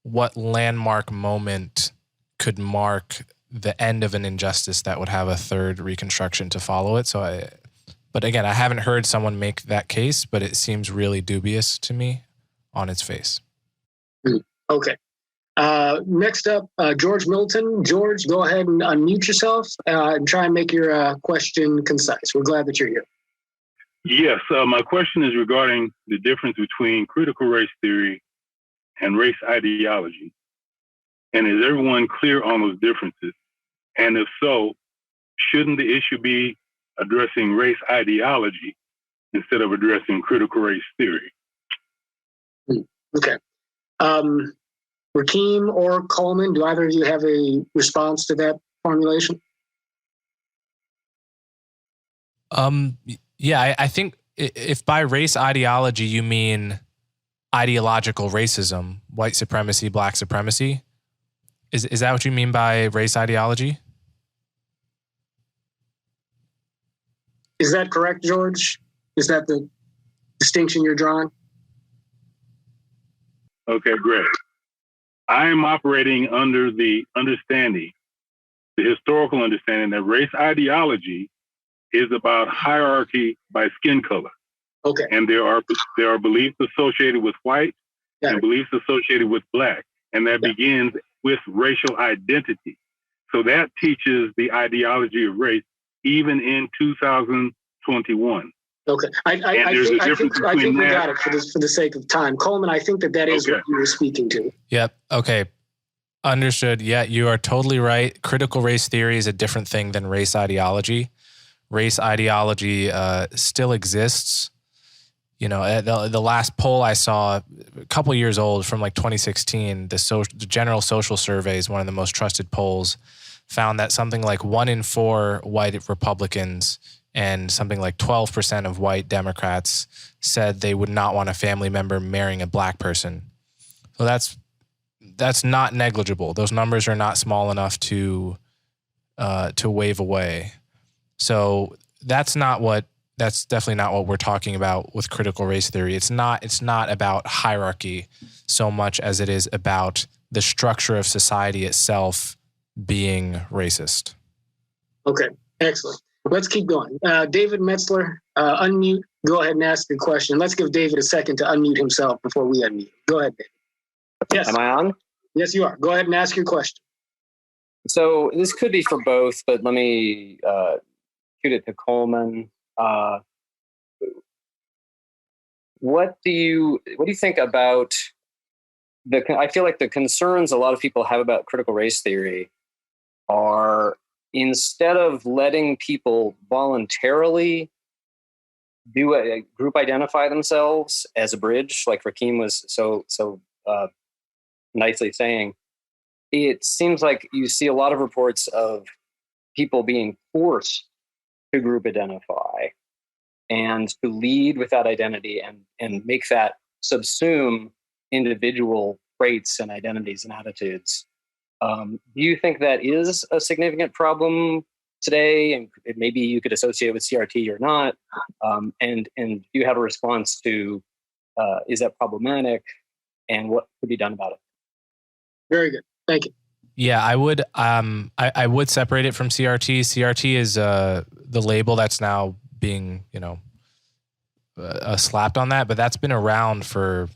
landmark moment could mark the end of an injustice that would have a third Reconstruction to follow it. But again, I haven't heard someone make that case, but it seems really dubious to me on its face. Okay. Next up, George Milton. George, go ahead and unmute yourself and try and make your question concise. We're glad that you're here. Yes, my question is regarding the difference between critical race theory and race ideology. And is everyone clear on those differences? And if so, shouldn't the issue be addressing race ideology instead of addressing critical race theory? Okay. Rakim or Coleman, do either of you have a response to that formulation? Yeah, I think if by race ideology you mean ideological racism, white supremacy, black supremacy, is that what you mean by race ideology? Is that correct, George? Is that the distinction you're drawing? Okay, great. I am operating under the historical understanding that race ideology is about hierarchy by skin color. Okay. And there are beliefs associated with white and beliefs associated with black. And that begins with racial identity. So that teaches the ideology of race even in 2021. Okay. I think we got it for the sake of time. Coleman, I think that is what you were speaking to. Yep. Okay. Understood. Yeah, you are totally right. Critical race theory is a different thing than race ideology. Race ideology still exists. The last poll I saw, a couple years old, from like 2016, the General Social Survey is one of the most trusted polls, found that something like 1 in 4 white Republicans and something like 12% of white Democrats said they would not want a family member marrying a black person. So that's not negligible. Those numbers are not small enough to wave away. So that's definitely not what we're talking about with critical race theory. It's not about hierarchy so much as it is about the structure of society itself being racist. Okay, excellent. Let's keep going. David Metzler, unmute. Go ahead and ask your question. Let's give David a second to unmute himself before we unmute. Go ahead, David. Yes. Am I on? Yes, you are. Go ahead and ask your question. So this could be for both, but let me shoot it to Coleman. What do you think about I feel like the concerns a lot of people have about critical race theory are, instead of letting people voluntarily do a group identify themselves as a bridge, like Rakim was so nicely saying, it seems like you see a lot of reports of people being forced to group identify and to lead with that identity and make that subsume individual traits and identities and attitudes. Do you think that is a significant problem today? And maybe you could associate it with CRT or not. And do you have a response to, is that problematic, and what could be done about it? Very good. Thank you. Yeah, I would. I would separate it from CRT. CRT is the label that's now being, slapped on that, but that's been around for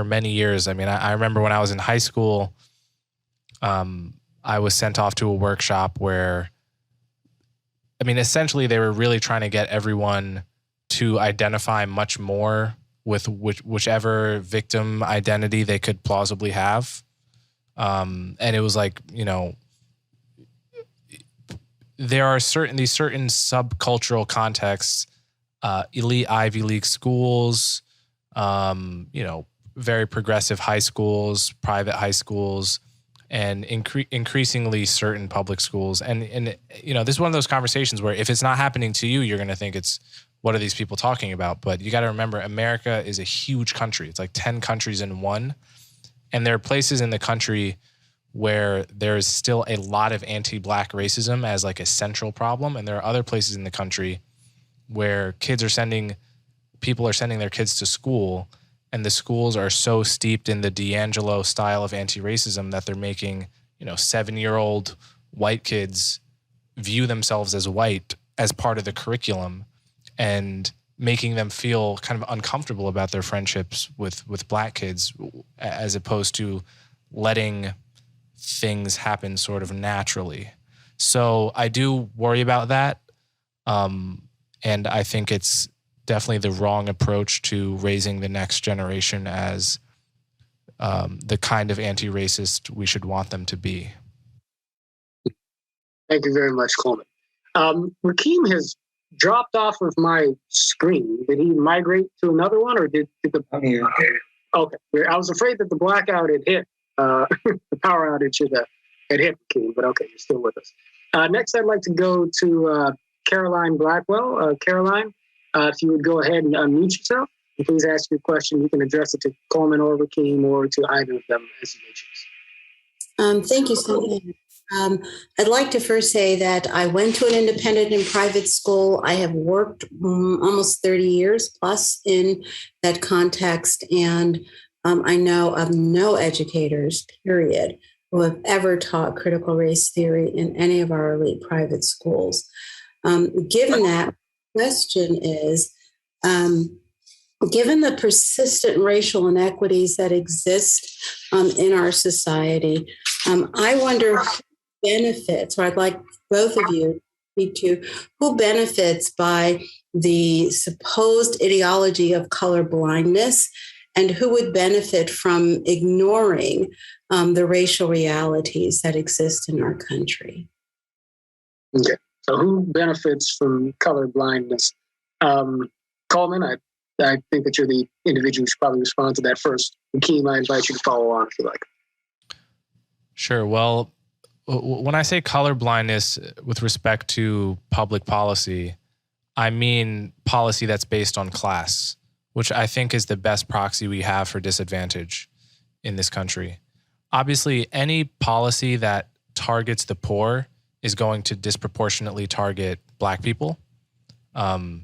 many years. I mean, I remember when I was in high school, I was sent off to a workshop where, essentially they were really trying to get everyone to identify much more with whichever victim identity they could plausibly have. And it was like, there are certain subcultural contexts, elite Ivy League schools, very progressive high schools, private high schools, and increasingly certain public schools. And this is one of those conversations where if it's not happening to you, you're going to think what are these people talking about? But you got to remember, America is a huge country. It's like 10 countries in one. And there are places in the country where there is still a lot of anti-Black racism as like a central problem. And there are other places in the country where people are sending their kids to school, and the schools are so steeped in the D'Angelo style of anti-racism that they're making, 7-year-old white kids view themselves as white as part of the curriculum, and making them feel kind of uncomfortable about their friendships with Black kids, as opposed to letting things happen sort of naturally. So I do worry about that. And I think it's definitely the wrong approach to raising the next generation as the kind of anti-racist we should want them to be. Thank you very much, Coleman. Rakim has dropped off of my screen. Did he migrate to another one, or did the... I'm here. Okay. I was afraid that the blackout had hit, the power outage had hit Rakim, but okay, you're still with us. Next, I'd like to go to Caroline Blackwell. Caroline, if you would go ahead and unmute yourself, and please ask your question. You can address it to Coleman or Rakim or to either of them as you may choose. Thank you so much. I'd like to first say that I went to an independent and private school. I have worked almost 30 years plus in that context, and I know of no educators, period, who have ever taught critical race theory in any of our elite private schools. Given that, question is, given the persistent racial inequities that exist in our society, I wonder who benefits, or I'd like both of you to speak to, who benefits by the supposed ideology of color blindness, and who would benefit from ignoring the racial realities that exist in our country. Okay. So who benefits from color blindness? Coleman, I I think that you're the individual who should probably respond to that first. Rakim, I invite you to follow on if you like. Sure. Well, when I say color blindness with respect to public policy, I mean policy that's based on class, which I think is the best proxy we have for disadvantage in this country. Obviously, any policy that targets the poor is going to disproportionately target Black people. That's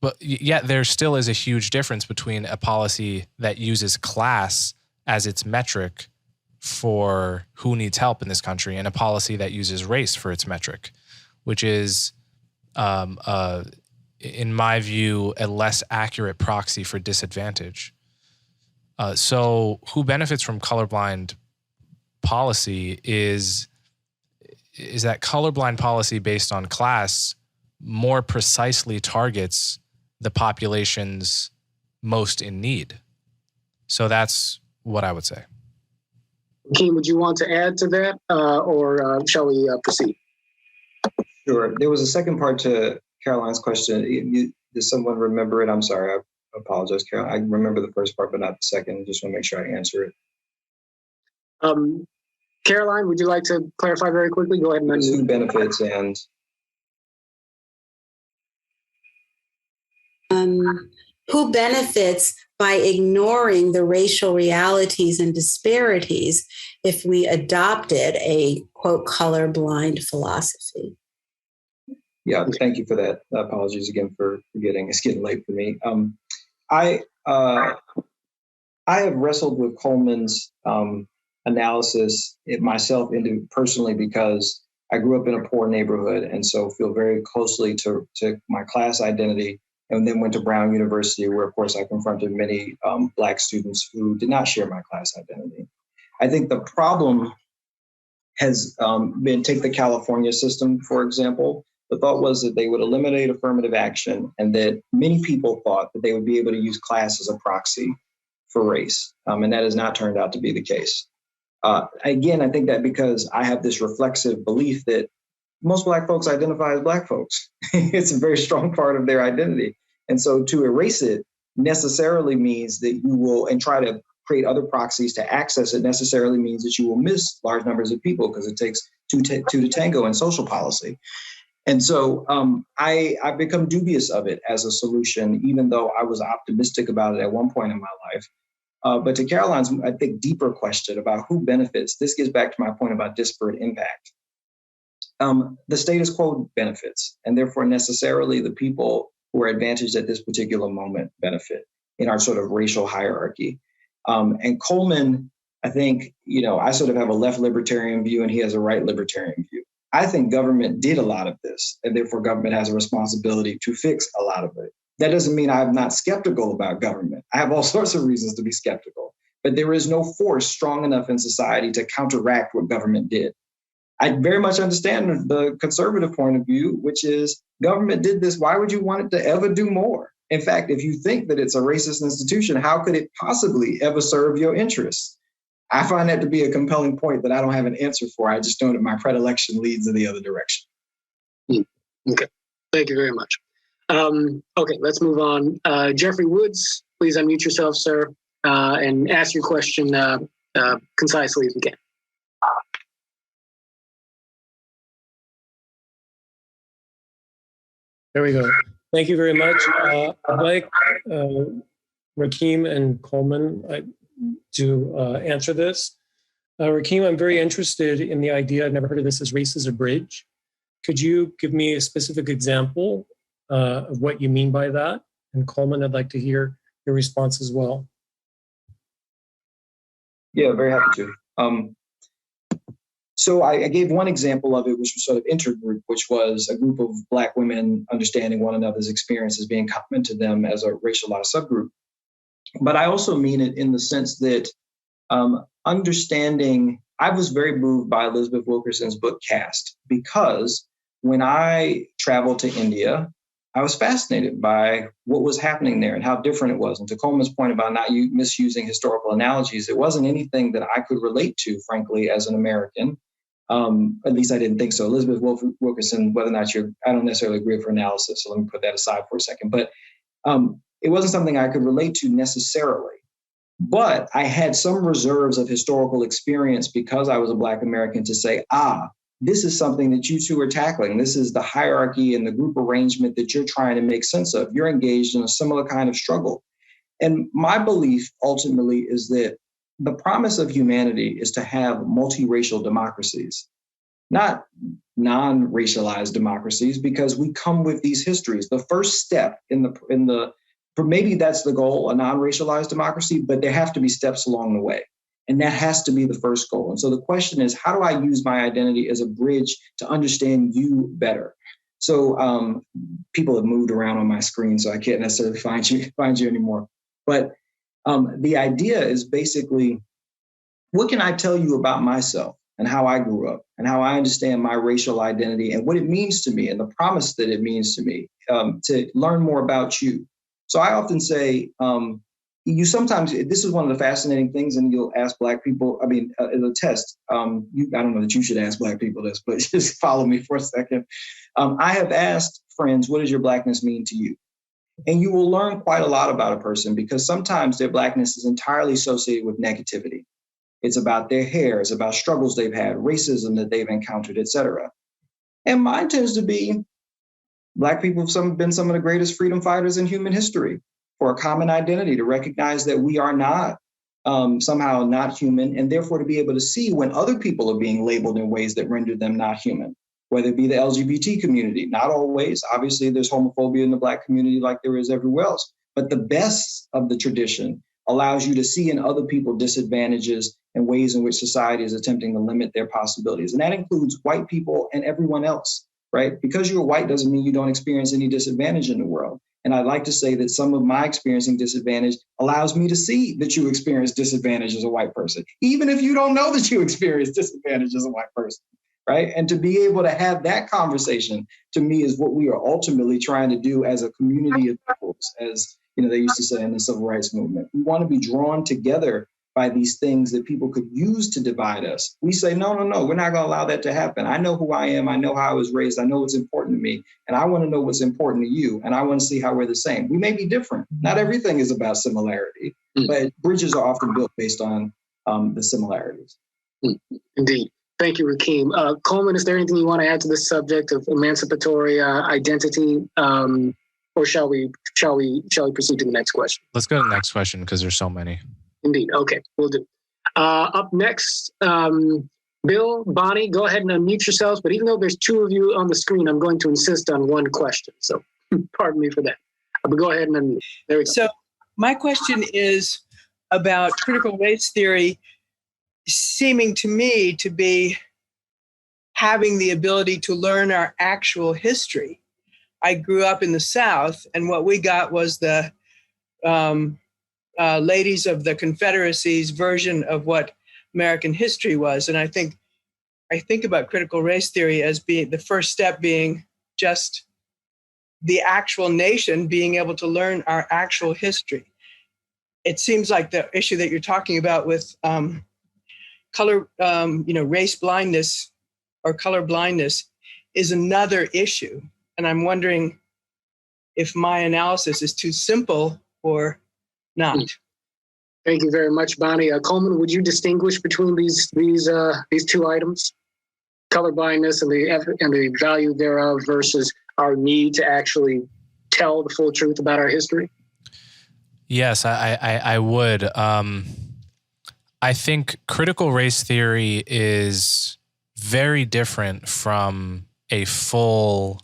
but yet there still is a huge difference between a policy that uses class as its metric for who needs help in this country and a policy that uses race for its metric, which is, in my view, a less accurate proxy for disadvantage. So who benefits from colorblind policy is that colorblind policy based on class more precisely targets the populations most in need. So that's what I would say. Rakim, would you want to add to that, or shall we proceed? Sure. There was a second part to Caroline's question. Does someone remember it? I'm sorry. I apologize, Caroline. I remember the first part, but not the second. Just want to make sure I answer it. Caroline, would you like to clarify very quickly? Go ahead and who benefits and who benefits by ignoring the racial realities and disparities if we adopted a, quote, colorblind philosophy? Yeah, thank you for that. Apologies again for forgetting. It's getting late for me. I have wrestled with Coleman's analysis myself personally because I grew up in a poor neighborhood and so feel very closely to my class identity, and then went to Brown University where, of course, I confronted many Black students who did not share my class identity. I think the problem has been, take the California system, for example. The thought was that they would eliminate affirmative action and that many people thought that they would be able to use class as a proxy for race. And that has not turned out to be the case. Again, I think that because I have this reflexive belief that most Black folks identify as Black folks. It's a very strong part of their identity. And so to erase it necessarily means that you will, and try to create other proxies to access it necessarily means that you will miss large numbers of people because it takes two to tango in social policy. And so I've become dubious of it as a solution, even though I was optimistic about it at one point in my life. But to Caroline's, I think, deeper question about who benefits, this gets back to my point about disparate impact. The status quo benefits, and therefore necessarily the people who are advantaged at this particular moment benefit in our sort of racial hierarchy. And Coleman, I think, I sort of have a left libertarian view and he has a right libertarian view. I think government did a lot of this, and therefore government has a responsibility to fix a lot of it. That doesn't mean I'm not skeptical about government. I have all sorts of reasons to be skeptical, but there is no force strong enough in society to counteract what government did. I very much understand the conservative point of view, which is government did this. Why would you want it to ever do more? In fact, if you think that it's a racist institution, how could it possibly ever serve your interests? I find that to be a compelling point that I don't have an answer for. I just know that my predilection leads in the other direction. Okay, thank you very much. Okay, let's move on. Jeffrey Woods, please unmute yourself, sir, and ask your question concisely if you can. There we go. Thank you very much. I'd like Rakim and Coleman to answer this. Rakim, I'm very interested in the idea, I've never heard of this, as race as a bridge. Could you give me a specific example of what you mean by that? And Coleman, I'd like to hear your response as well. Yeah, very happy to. So I gave one example of it, which was sort of intergroup, which was a group of Black women understanding one another's experiences being common to them as a racialized subgroup. But I also mean it in the sense that understanding, I was very moved by Elizabeth Wilkerson's book Caste, because when I traveled to India, I was fascinated by what was happening there and how different it was. And to Coleman's point about not misusing historical analogies, it wasn't anything that I could relate to, frankly, as an American. At least I didn't think so. Elizabeth Wilkerson, whether or not I don't necessarily agree with her analysis, so let me put that aside for a second. But it wasn't something I could relate to necessarily. But I had some reserves of historical experience because I was a Black American to say, this is something that you two are tackling. This is the hierarchy and the group arrangement that you're trying to make sense of. You're engaged in a similar kind of struggle. And my belief ultimately is that the promise of humanity is to have multiracial democracies, not non-racialized democracies, because we come with these histories. The first step maybe that's the goal, a non-racialized democracy, but there have to be steps along the way. And that has to be the first goal. And so the question is, how do I use my identity as a bridge to understand you better? So people have moved around on my screen, so I can't necessarily find you anymore. But the idea is basically, what can I tell you about myself and how I grew up and how I understand my racial identity and what it means to me and the promise that it means to me to learn more about you. So I often say, this is one of the fascinating things, and you'll ask Black people, as a test, I don't know that you should ask Black people this, but just follow me for a second. I have asked friends, what does your Blackness mean to you? And you will learn quite a lot about a person because sometimes their Blackness is entirely associated with negativity. It's about their hair, it's about struggles they've had, racism that they've encountered, et cetera. And mine tends to be Black people have been some of the greatest freedom fighters in human history for a common identity, to recognize that we are not somehow not human, and therefore to be able to see when other people are being labeled in ways that render them not human, whether it be the LGBT community. Not always. Obviously, there's homophobia in the Black community like there is everywhere else. But the best of the tradition allows you to see in other people disadvantages and ways in which society is attempting to limit their possibilities. And that includes white people and everyone else, right? Because you're white doesn't mean you don't experience any disadvantage in the world. And I'd like to say that some of my experiencing disadvantage allows me to see that you experience disadvantage as a white person, even if you don't know that you experience disadvantage as a white person, right? And to be able to have that conversation, to me, is what we are ultimately trying to do as a community of peoples, as they used to say in the civil rights movement. We want to be drawn together by these things that people could use to divide us. We say, no, we're not going to allow that to happen. I know who I am. I know how I was raised. I know what's important to me. And I want to know what's important to you. And I want to see how we're the same. We may be different. Not everything is about similarity, but bridges are often built based on the similarities. Indeed. Thank you, Rakim. Coleman, is there anything you want to add to this subject of emancipatory identity? Or shall we proceed to the next question? Let's go to the next question because there's so many. Indeed. Okay, we'll do. Up next, Bill, Bonnie, go ahead and unmute yourselves. But even though there's two of you on the screen, I'm going to insist on one question. So pardon me for that. But go ahead and unmute. There we go. So my question is about critical race theory seeming to me to be having the ability to learn our actual history. I grew up in the South, and what we got was the ladies of the Confederacy's version of what American history was. And I think about critical race theory as being the first step being just the actual nation being able to learn our actual history. It seems like the issue that you're talking about with race blindness or color blindness is another issue. And I'm wondering if my analysis is too simple or not. Thank you very much, Bonnie. Coleman, would you distinguish between these two items, color blindness and the value thereof versus our need to actually tell the full truth about our history? Yes, I would. I think critical race theory is very different from a full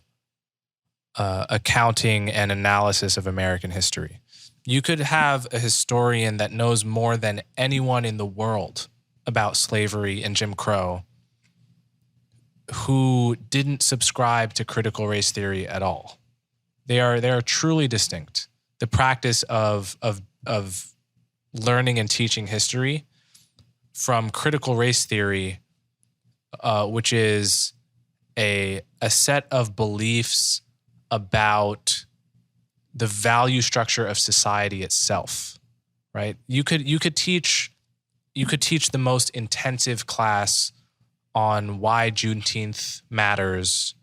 accounting and analysis of American history. You could have a historian that knows more than anyone in the world about slavery and Jim Crow who didn't subscribe to critical race theory at all. They are truly distinct. The practice of learning and teaching history from critical race theory, which is a set of beliefs about the value structure of society itself, right? You could teach the most intensive class on why Juneteenth matters.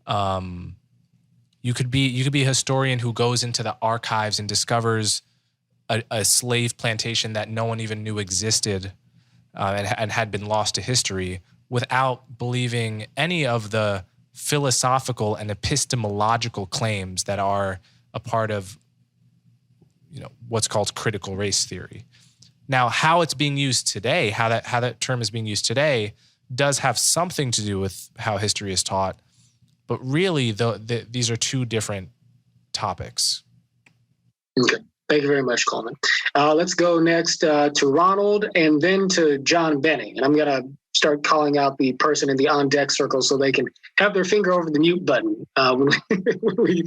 You could be a historian who goes into the archives and discovers a slave plantation that no one even knew existed and had been lost to history without believing any of the philosophical and epistemological claims that are a part of, what's called critical race theory. Now, how it's being used today, how that term is being used today, does have something to do with how history is taught, but really, these are two different topics. Okay. Thank you very much, Coleman. Let's go next to Ronald and then to John Benning. And I'm going to start calling out the person in the on-deck circle so they can have their finger over the mute button when we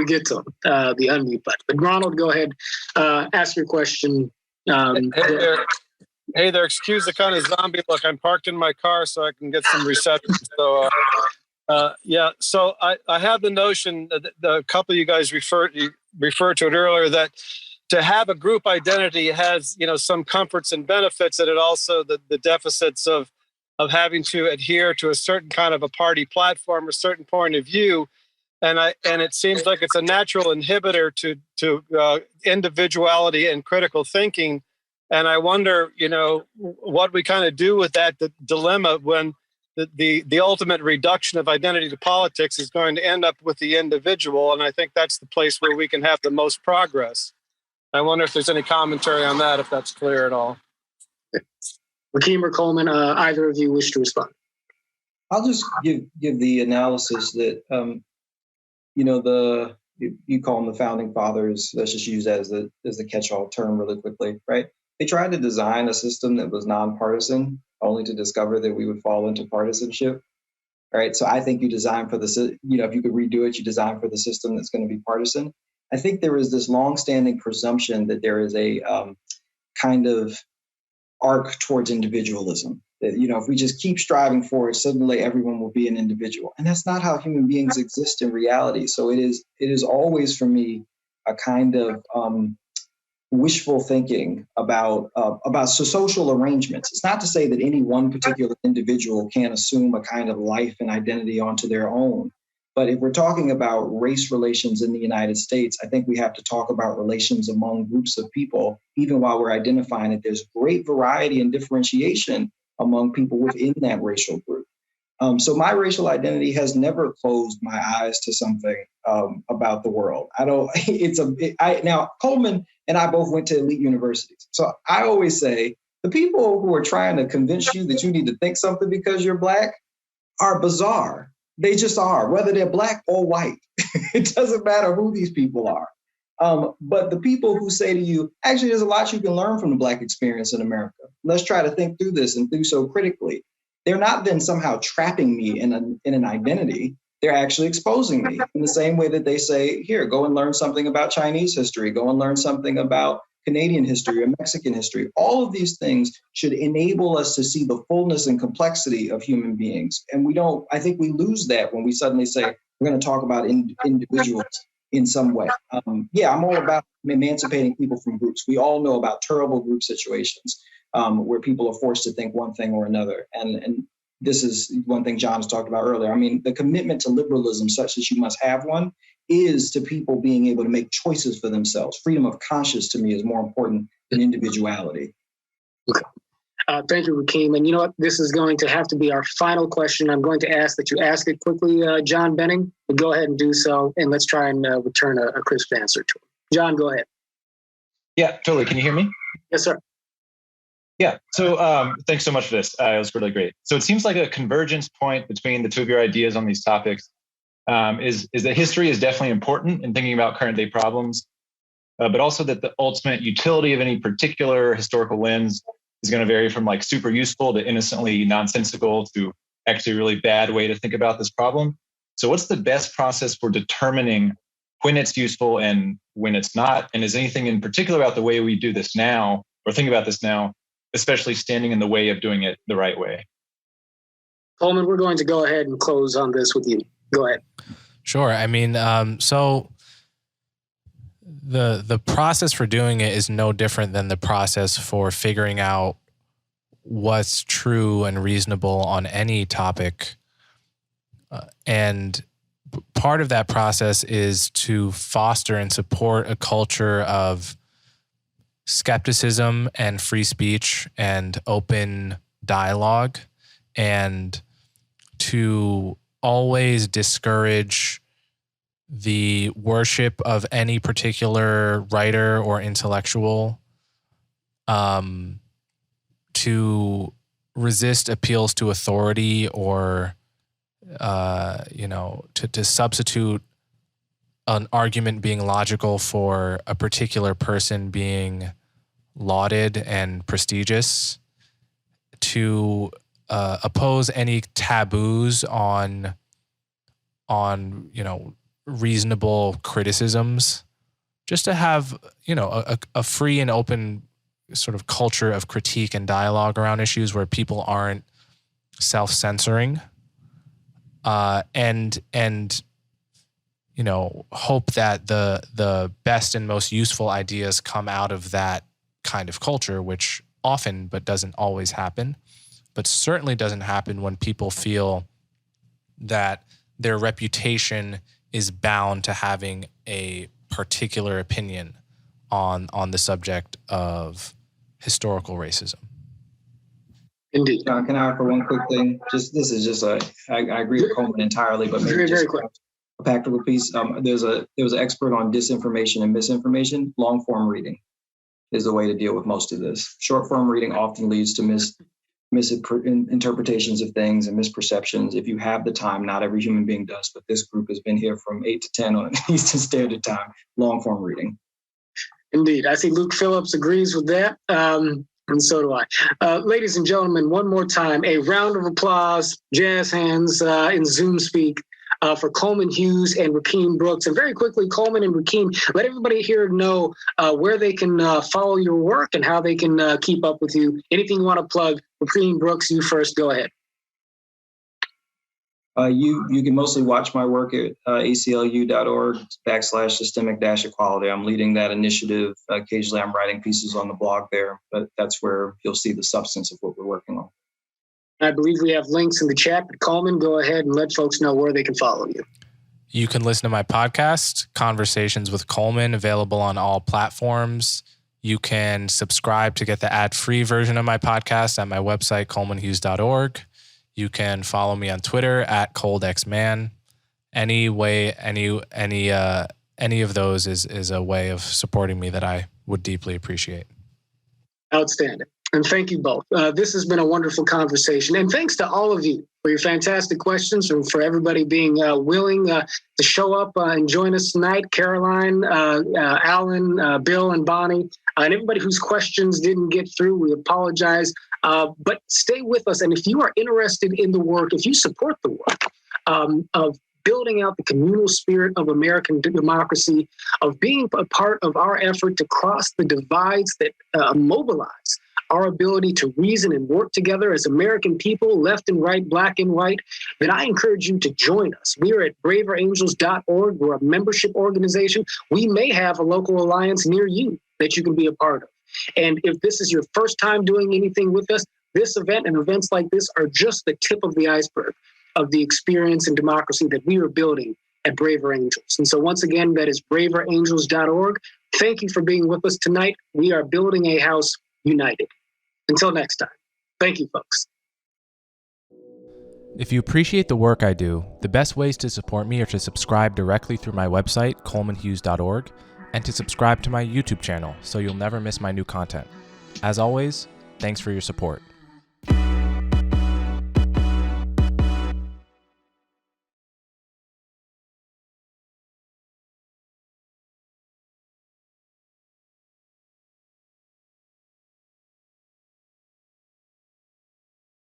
get to them, the unmute button. But Ronald, go ahead, ask your question. Hey there, excuse the kind of zombie look. I'm parked in my car so I can get some reception. So, so I have the notion that a couple of you guys referred to it earlier, that to have a group identity has, some comforts and benefits, and it also the deficits of having to adhere to a certain kind of a party platform, a certain point of view. And it seems like it's a natural inhibitor to individuality and critical thinking. And I wonder, what we kind of do with that dilemma when the ultimate reduction of identity to politics is going to end up with the individual. And I think that's the place where we can have the most progress. I wonder if there's any commentary on that, if that's clear at all. Rakim or Coleman, either of you wish to respond? I'll just give the analysis that, you call them the founding fathers. Let's just use that as the catch-all term really quickly, right? They tried to design a system that was nonpartisan, only to discover that we would fall into partisanship, right? So I think you design for if you could redo it, you design for the system that's going to be partisan. I think there is this longstanding presumption that there is a kind of arc towards individualism. That, if we just keep striving for it, suddenly everyone will be an individual. And that's not how human beings exist in reality. So it is always for me a kind of wishful thinking about social arrangements. It's not to say that any one particular individual can assume a kind of life and identity onto their own. But if we're talking about race relations in the United States, I think we have to talk about relations among groups of people, even while we're identifying that there's great variety and differentiation among people within that racial group. So my racial identity has never closed my eyes to something about the world. Now Coleman and I both went to elite universities. So I always say the people who are trying to convince you that you need to think something because you're Black are bizarre. They just are, whether they're Black or white. It doesn't matter who these people are. But the people who say to you, actually, there's a lot you can learn from the Black experience in America. Let's try to think through this and do so critically. They're not then somehow trapping me in an identity. They're actually exposing me in the same way that they say, here, go and learn something about Chinese history, go and learn something about Canadian history or Mexican history. All of these things should enable us to see the fullness and complexity of human beings. And I think we lose that when we suddenly say, we're going to talk about individuals in some way. I'm all about emancipating people from groups. We all know about terrible group situations where people are forced to think one thing or another. And this is one thing John has talked about earlier. I mean, the commitment to liberalism, such as you must have one, is to people being able to make choices for themselves. Freedom of conscience to me is more important than individuality. Okay. Thank you, Rakim. And you know what? This is going to have to be our final question. I'm going to ask that you ask it quickly, John Benning. But go ahead and do so, and let's try and return a crisp answer to him. John, go ahead. Yeah, totally. Can you hear me? Yes, sir. Yeah. So thanks so much for this. It was really great. So it seems like a convergence point between the two of your ideas on these topics is that history is definitely important in thinking about current day problems, but also that the ultimate utility of any particular historical lens is going to vary from like super useful to innocently nonsensical to actually a really bad way to think about this problem. So what's the best process for determining when it's useful and when it's not? And is anything in particular about the way we do this now or think about this now, especially standing in the way of doing it the right way? Coleman, we're going to go ahead and close on this with you. Go ahead. Sure. I mean, so the process for doing it is no different than the process for figuring out what's true and reasonable on any topic. And part of that process is to foster and support a culture of skepticism and free speech and open dialogue, and to always discourage the worship of any particular writer or intellectual, to resist appeals to authority, or to substitute an argument being logical for a particular person being lauded and prestigious, to oppose any taboos on reasonable criticisms, just to have a free and open sort of culture of critique and dialogue around issues where people aren't self-censoring, and hope that the best and most useful ideas come out of that kind of culture, which often but doesn't always happen, but certainly doesn't happen when people feel that their reputation is bound to having a particular opinion on the subject of historical racism. Indeed. John, can I offer one quick thing? I agree with Coleman entirely, but maybe very quick. A practical piece. There was an expert on disinformation and misinformation. Long form reading is the way to deal with most of this. Short form reading often leads to misinterpretations of things and misperceptions. If you have the time, not every human being does, but this group has been here from 8 to 10 on Eastern Standard Time. Long form reading. Indeed. I see Luke Phillips agrees with that. And so do I. Ladies and gentlemen, one more time, a round of applause, jazz hands in Zoom speak for Coleman Hughes and Rakim Brooks. And very quickly, Coleman and Rakim, let everybody here know where they can follow your work and how they can keep up with you. Anything you want to plug? Rakim Brooks, you first. Go ahead. You can mostly watch my work at aclu.org/systemic-equality. I'm leading that initiative. Occasionally I'm writing pieces on the blog there, but that's where you'll see the substance of what we're working on. I believe we have links in the chat. But Coleman, go ahead and let folks know where they can follow you. You can listen to my podcast, Conversations with Coleman, available on all platforms. You can subscribe to get the ad-free version of my podcast at my website, colemanhughes.org. You can follow me on Twitter at ColdXMan. Any of those is a way of supporting me that I would deeply appreciate. Outstanding. And thank you both. This has been a wonderful conversation. And thanks to all of you for your fantastic questions and for everybody being willing to show up and join us tonight. Caroline, Alan, Bill, and Bonnie, and everybody whose questions didn't get through, we apologize. But stay with us. And if you are interested in the work, if you support the work of building out the communal spirit of American democracy, of being a part of our effort to cross the divides that mobilize our ability to reason and work together as American people, left and right, black and white, then I encourage you to join us. We are at braverangels.org. We're a membership organization. We may have a local alliance near you that you can be a part of. And if this is your first time doing anything with us, this event and events like this are just the tip of the iceberg of the experience and democracy that we are building at Braver Angels. And so once again, that is braverangels.org. Thank you for being with us tonight. We are building a house united. Until next time. Thank you, folks. If you appreciate the work I do, the best ways to support me are to subscribe directly through my website, colemanhughes.org, and to subscribe to my YouTube channel so you'll never miss my new content. As always, thanks for your support.